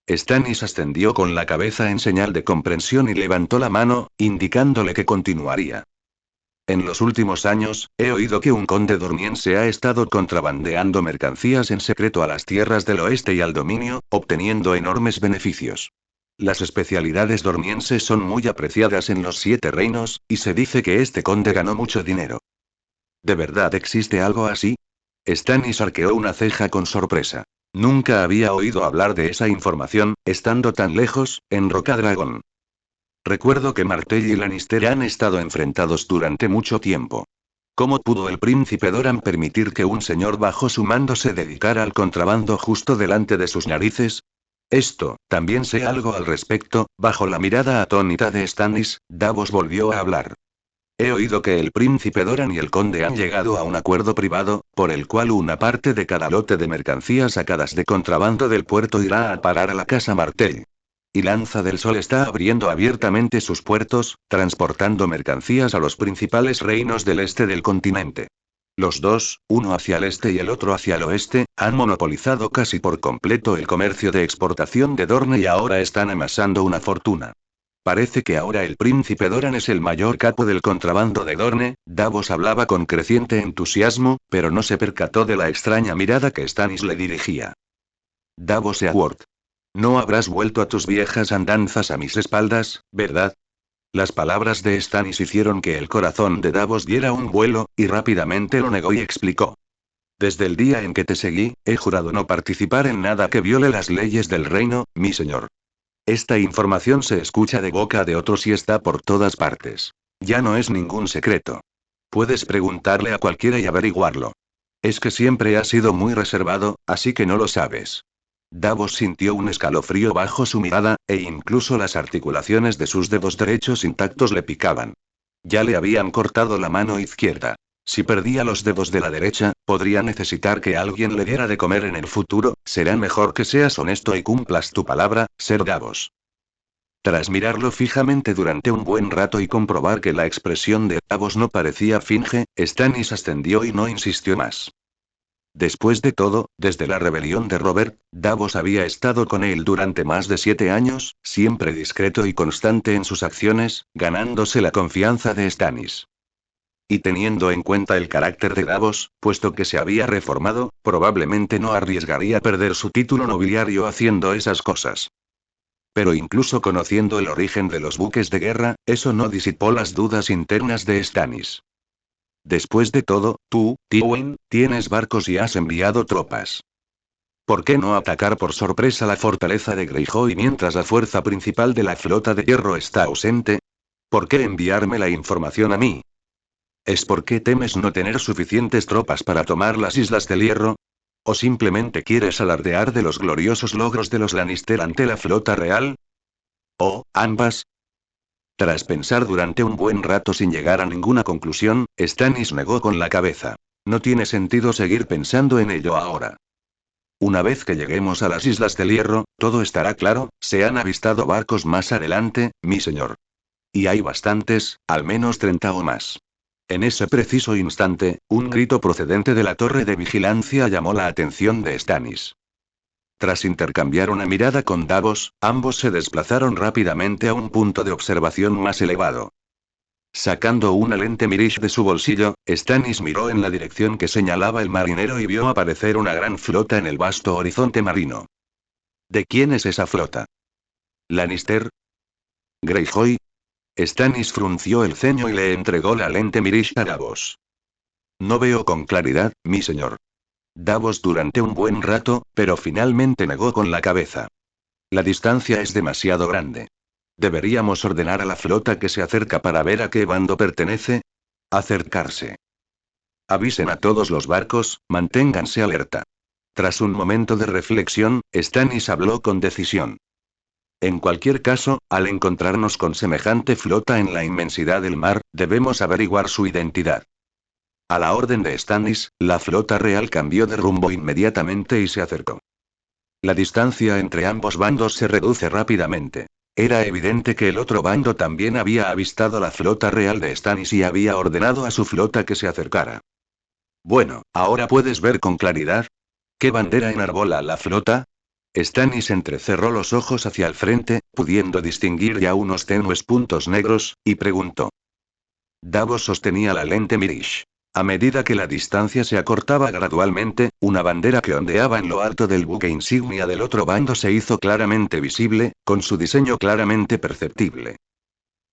Stannis ascendió con la cabeza en señal de comprensión y levantó la mano, indicándole que continuaría. En los últimos años, he oído que un conde dormiense ha estado contrabandeando mercancías en secreto a las tierras del oeste y al dominio, obteniendo enormes beneficios. Las especialidades dormienses son muy apreciadas en los 7 reinos, y se dice que este conde ganó mucho dinero. ¿De verdad existe algo así? Stannis arqueó una ceja con sorpresa. Nunca había oído hablar de esa información, estando tan lejos, en Rocadragón. Recuerdo que Martell y Lannister han estado enfrentados durante mucho tiempo. ¿Cómo pudo el príncipe Doran permitir que un señor bajo su mando se dedicara al contrabando justo delante de sus narices? Esto, también sé algo al respecto. Bajo la mirada atónita de Stannis, Davos volvió a hablar. He oído que el príncipe Doran y el conde han llegado a un acuerdo privado, por el cual una parte de cada lote de mercancías sacadas de contrabando del puerto irá a parar a la casa Martell. Y Lanza del Sol está abriendo abiertamente sus puertos, transportando mercancías a los principales reinos del este del continente. Los dos, uno hacia el este y el otro hacia el oeste, han monopolizado casi por completo el comercio de exportación de Dorne y ahora están amasando una fortuna. Parece que ahora el príncipe Doran es el mayor capo del contrabando de Dorne. Davos hablaba con creciente entusiasmo, pero no se percató de la extraña mirada que Stannis le dirigía. Davos Seaworth. No habrás vuelto a tus viejas andanzas a mis espaldas, ¿verdad? Las palabras de Stannis hicieron que el corazón de Davos diera un vuelo, y rápidamente lo negó y explicó. Desde el día en que te seguí, he jurado no participar en nada que viole las leyes del reino, mi señor. Esta información se escucha de boca de otros y está por todas partes. Ya no es ningún secreto. Puedes preguntarle a cualquiera y averiguarlo. Es que siempre ha sido muy reservado, así que no lo sabes. Davos sintió un escalofrío bajo su mirada, e incluso las articulaciones de sus dedos derechos intactos le picaban. Ya le habían cortado la mano izquierda. Si perdía los dedos de la derecha, podría necesitar que alguien le diera de comer en el futuro. Será mejor que seas honesto y cumplas tu palabra, Ser Davos. Tras mirarlo fijamente durante un buen rato y comprobar que la expresión de Davos no parecía finge, Stannis ascendió y no insistió más. Después de todo, desde la rebelión de Robert, Davos había estado con él durante más de 7 años, siempre discreto y constante en sus acciones, ganándose la confianza de Stannis. Y teniendo en cuenta el carácter de Davos, puesto que se había reformado, probablemente no arriesgaría perder su título nobiliario haciendo esas cosas. Pero incluso conociendo el origen de los buques de guerra, eso no disipó las dudas internas de Stannis. Después de todo, tú, Tywin, tienes barcos y has enviado tropas. ¿Por qué no atacar por sorpresa la fortaleza de Greyjoy mientras la fuerza principal de la flota de hierro está ausente? ¿Por qué enviarme la información a mí? ¿Es porque temes no tener suficientes tropas para tomar las Islas del Hierro? ¿O simplemente quieres alardear de los gloriosos logros de los Lannister ante la flota real? ¿O, ambas? Tras pensar durante un buen rato sin llegar a ninguna conclusión, Stannis negó con la cabeza. No tiene sentido seguir pensando en ello ahora. Una vez que lleguemos a las Islas del Hierro, todo estará claro. Se han avistado barcos más adelante, mi señor. Y hay bastantes, al menos 30 o más. En ese preciso instante, un grito procedente de la torre de vigilancia llamó la atención de Stannis. Tras intercambiar una mirada con Davos, ambos se desplazaron rápidamente a un punto de observación más elevado. Sacando una lente Mirish de su bolsillo, Stannis miró en la dirección que señalaba el marinero y vio aparecer una gran flota en el vasto horizonte marino. ¿De quién es esa flota? ¿Lannister? ¿Greyjoy? Stannis frunció el ceño y le entregó la lente Mirish a Davos. No veo con claridad, mi señor. Davos durante un buen rato, pero finalmente negó con la cabeza. La distancia es demasiado grande. ¿Deberíamos ordenar a la flota que se acerca para ver a qué bando pertenece? Acercarse. Avisen a todos los barcos, manténganse alerta. Tras un momento de reflexión, Stannis habló con decisión. En cualquier caso, al encontrarnos con semejante flota en la inmensidad del mar, debemos averiguar su identidad. A la orden de Stannis, la flota real cambió de rumbo inmediatamente y se acercó. La distancia entre ambos bandos se reduce rápidamente. Era evidente que el otro bando también había avistado la flota real de Stannis y había ordenado a su flota que se acercara. Bueno, ¿ahora puedes ver con claridad? ¿Qué bandera enarbola la flota? Stannis entrecerró los ojos hacia el frente, pudiendo distinguir ya unos tenues puntos negros, y preguntó. Davos sostenía la lente Mirish. A medida que la distancia se acortaba gradualmente, una bandera que ondeaba en lo alto del buque insignia del otro bando se hizo claramente visible, con su diseño claramente perceptible.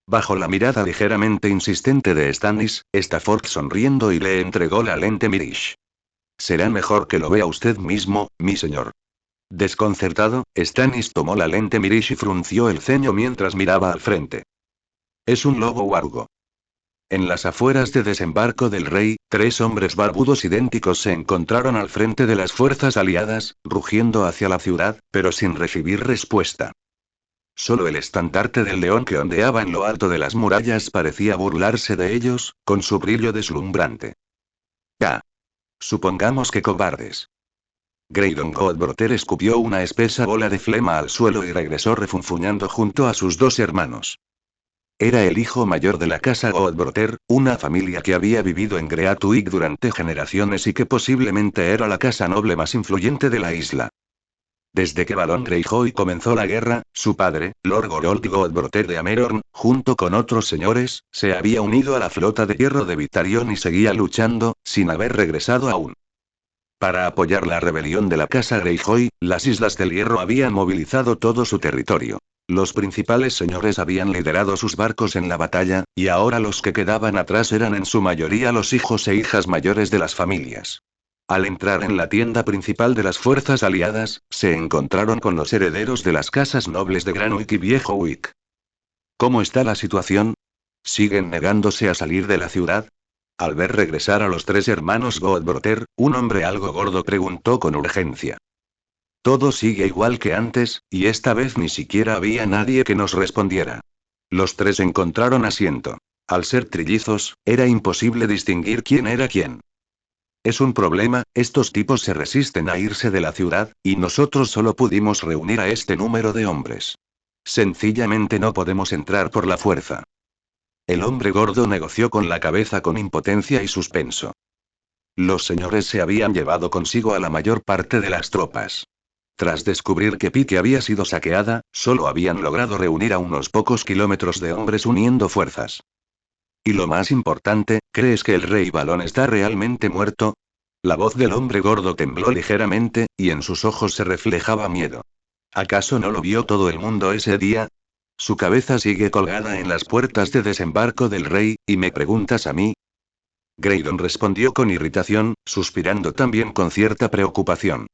Bajo la mirada ligeramente insistente de Stannis, Stafford sonriendo y le entregó la lente Mirish. Será mejor que lo vea usted mismo, mi señor. Desconcertado, Stannis tomó la lente Mirish y frunció el ceño mientras miraba al frente. Es un lobo huargo. En las afueras de Desembarco del Rey, 3 hombres barbudos idénticos se encontraron al frente de las fuerzas aliadas, rugiendo hacia la ciudad, pero sin recibir respuesta. Solo el estandarte del león que ondeaba en lo alto de las murallas parecía burlarse de ellos, con su brillo deslumbrante. ¡Ah! Supongamos que cobardes. Graydon Godbroter escupió una espesa bola de flema al suelo y regresó refunfuñando junto a sus 2 hermanos. Era el hijo mayor de la casa Godbroter, una familia que había vivido en Greatuig durante generaciones y que posiblemente era la casa noble más influyente de la isla. Desde que Balon Greyjoy comenzó la guerra, su padre, Lord Gorold Godbroter de Amerorn, junto con otros señores, se había unido a la flota de hierro de Vitarion y seguía luchando, sin haber regresado aún. Para apoyar la rebelión de la casa Greyjoy, las Islas del Hierro habían movilizado todo su territorio. Los principales señores habían liderado sus barcos en la batalla, y ahora los que quedaban atrás eran en su mayoría los hijos e hijas mayores de las familias. Al entrar en la tienda principal de las fuerzas aliadas, se encontraron con los herederos de las casas nobles de Granwick y Viejo Wick. ¿Cómo está la situación? ¿Siguen negándose a salir de la ciudad? Al ver regresar a los 3 hermanos Godbroter, un hombre algo gordo preguntó con urgencia. Todo sigue igual que antes, y esta vez ni siquiera había nadie que nos respondiera. Los 3 encontraron asiento. Al ser trillizos, era imposible distinguir quién era quién. Es un problema, estos tipos se resisten a irse de la ciudad, y nosotros solo pudimos reunir a este número de hombres. Sencillamente no podemos entrar por la fuerza. El hombre gordo negoció con la cabeza con impotencia y suspenso. Los señores se habían llevado consigo a la mayor parte de las tropas. Tras descubrir que Pique había sido saqueada, solo habían logrado reunir a unos pocos kilómetros de hombres uniendo fuerzas. Y lo más importante, ¿crees que el rey Balón está realmente muerto? La voz del hombre gordo tembló ligeramente, y en sus ojos se reflejaba miedo. ¿Acaso no lo vio todo el mundo ese día? Su cabeza sigue colgada en las puertas de Desembarco del Rey, ¿y me preguntas a mí? Graydon respondió con irritación, suspirando también con cierta preocupación.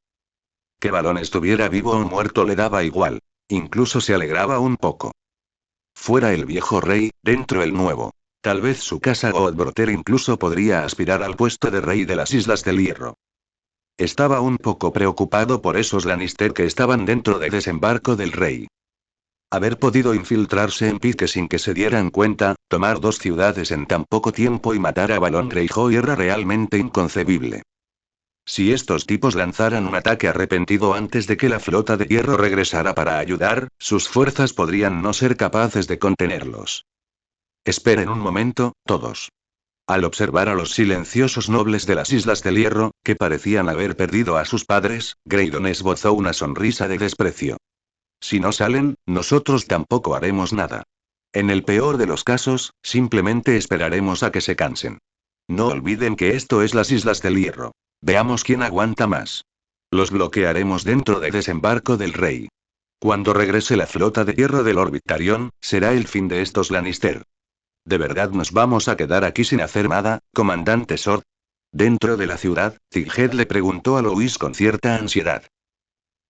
Que Balón estuviera vivo o muerto le daba igual. Incluso se alegraba un poco. Fuera el viejo rey, dentro el nuevo. Tal vez su casa Godbroter incluso podría aspirar al puesto de rey de las Islas del Hierro. Estaba un poco preocupado por esos Lannister que estaban dentro de Desembarco del Rey. Haber podido infiltrarse en Pique sin que se dieran cuenta, tomar 2 ciudades en tan poco tiempo y matar a Balon Greyjoy era realmente inconcebible. Si estos tipos lanzaran un ataque arrepentido antes de que la flota de hierro regresara para ayudar, sus fuerzas podrían no ser capaces de contenerlos. Esperen un momento, todos. Al observar a los silenciosos nobles de las Islas del Hierro, que parecían haber perdido a sus padres, Graydon esbozó una sonrisa de desprecio. Si no salen, nosotros tampoco haremos nada. En el peor de los casos, simplemente esperaremos a que se cansen. No olviden que esto es las Islas del Hierro. Veamos quién aguanta más. Los bloquearemos dentro de Desembarco del Rey. Cuando regrese la flota de hierro del Lord Victarion, será el fin de estos Lannister. ¿De verdad nos vamos a quedar aquí sin hacer nada, comandante Sword? Dentro de la ciudad, Tighead le preguntó a Louis con cierta ansiedad.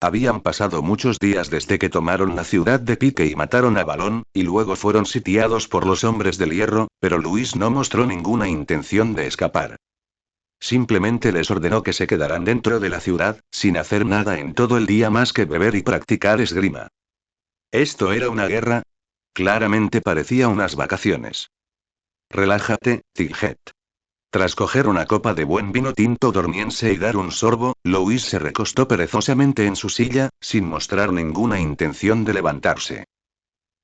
Habían pasado muchos días desde que tomaron la ciudad de Pique y mataron a Balón, y luego fueron sitiados por los hombres del hierro, pero Louis no mostró ninguna intención de escapar. Simplemente les ordenó que se quedaran dentro de la ciudad, sin hacer nada en todo el día más que beber y practicar esgrima. ¿Esto era una guerra? Claramente parecía unas vacaciones. Relájate, Tighead. Tras coger una copa de buen vino tinto dormiense y dar un sorbo, Louis se recostó perezosamente en su silla, sin mostrar ninguna intención de levantarse.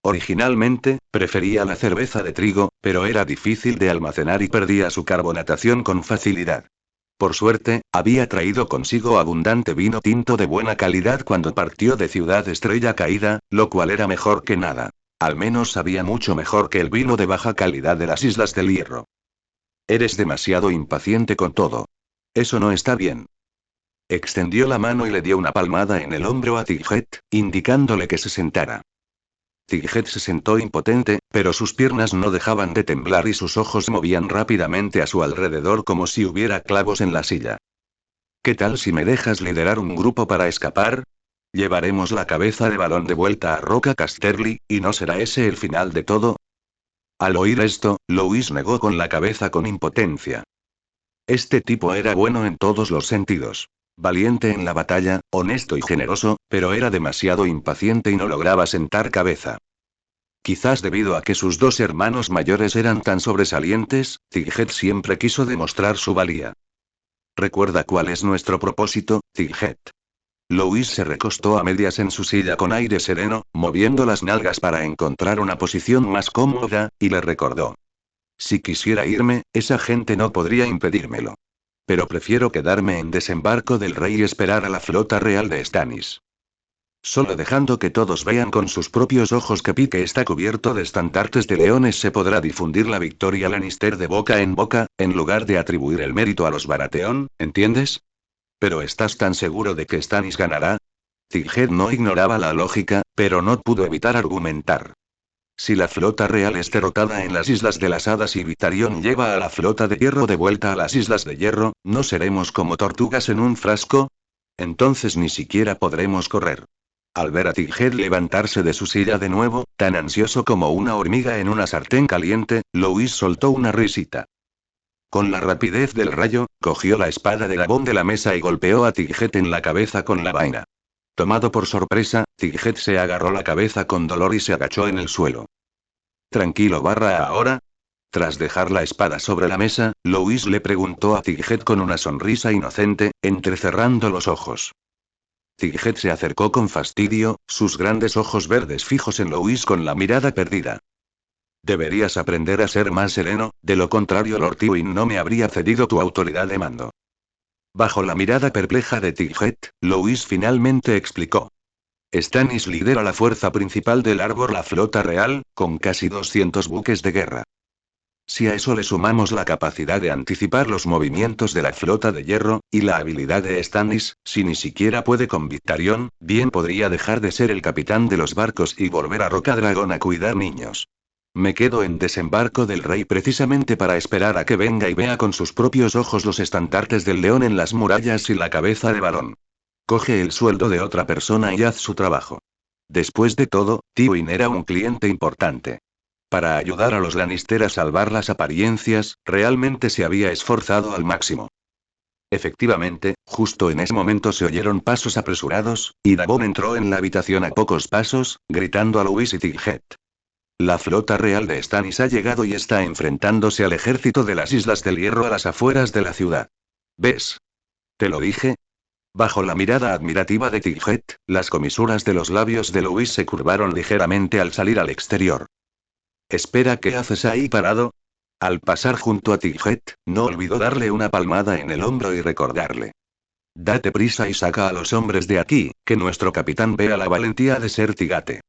Originalmente, prefería la cerveza de trigo, pero era difícil de almacenar y perdía su carbonatación con facilidad. Por suerte, había traído consigo abundante vino tinto de buena calidad cuando partió de Ciudad Estrella Caída, lo cual era mejor que nada. Al menos sabía mucho mejor que el vino de baja calidad de las Islas del Hierro. Eres demasiado impaciente con todo. Eso no está bien. Extendió la mano y le dio una palmada en el hombro a Tighead, indicándole que se sentara. Tighead se sentó impotente, pero sus piernas no dejaban de temblar y sus ojos se movían rápidamente a su alrededor como si hubiera clavos en la silla. ¿Qué tal si me dejas liderar un grupo para escapar? Llevaremos la cabeza de Balón de vuelta a Roca Casterly, ¿y no será ese el final de todo? Al oír esto, Louis negó con la cabeza con impotencia. Este tipo era bueno en todos los sentidos. Valiente en la batalla, honesto y generoso, pero era demasiado impaciente y no lograba sentar cabeza. Quizás debido a que sus dos hermanos mayores eran tan sobresalientes, Tighead siempre quiso demostrar su valía. ¿Recuerda cuál es nuestro propósito, Tighead? Louis se recostó a medias en su silla con aire sereno, moviendo las nalgas para encontrar una posición más cómoda, y le recordó. Si quisiera irme, esa gente no podría impedírmelo. Pero prefiero quedarme en Desembarco del Rey y esperar a la flota real de Stannis. Solo dejando que todos vean con sus propios ojos que Pique está cubierto de estandartes de leones se podrá difundir la victoria Lannister de boca, en lugar de atribuir el mérito a los Baratheon, ¿entiendes? ¿Pero estás tan seguro de que Stannis ganará? Tighead no ignoraba la lógica, pero no pudo evitar argumentar. Si la flota real es derrotada en las Islas de las Hadas y Victarion lleva a la flota de hierro de vuelta a las Islas de Hierro, ¿no seremos como tortugas en un frasco? Entonces ni siquiera podremos correr. Al ver a Tighead levantarse de su silla de nuevo, tan ansioso como una hormiga en una sartén caliente, Louis soltó una risita. Con la rapidez del rayo, cogió la espada de Gabón de la mesa y golpeó a Tighead en la cabeza con la vaina. Tomado por sorpresa, Tighead se agarró la cabeza con dolor y se agachó en el suelo. Tranquilo barra ahora. Tras dejar la espada sobre la mesa, Louis le preguntó a Tighead con una sonrisa inocente, entrecerrando los ojos. Tighead se acercó con fastidio, sus grandes ojos verdes fijos en Louis con la mirada perdida. Deberías aprender a ser más sereno, de lo contrario Lord Tywin no me habría cedido tu autoridad de mando. Bajo la mirada perpleja de Tighead, Louis finalmente explicó. Stannis lidera la fuerza principal del árbol, la flota real, con casi 200 buques de guerra. Si a eso le sumamos la capacidad de anticipar los movimientos de la flota de hierro, y la habilidad de Stannis, si ni siquiera puede con Victarion, bien podría dejar de ser el capitán de los barcos y volver a Rocadragón a cuidar niños. Me quedo en Desembarco del Rey precisamente para esperar a que venga y vea con sus propios ojos los estandartes del león en las murallas y la cabeza de Balón. Coge el sueldo de otra persona y haz su trabajo. Después de todo, Tywin era un cliente importante. Para ayudar a los Lannister a salvar las apariencias, realmente se había esforzado al máximo. Efectivamente, justo en ese momento se oyeron pasos apresurados, y Davon entró en la habitación a pocos pasos, gritando a Louis y Tighead. La flota real de Stannis ha llegado y está enfrentándose al ejército de las Islas del Hierro a las afueras de la ciudad. ¿Ves? ¿Te lo dije? Bajo la mirada admirativa de Tighead, las comisuras de los labios de Louis se curvaron ligeramente al salir al exterior. Espera, ¿qué haces ahí parado? Al pasar junto a Tijet, no olvidó darle una palmada en el hombro y recordarle. Date prisa y saca a los hombres de aquí, que nuestro capitán vea la valentía de ser Tigate.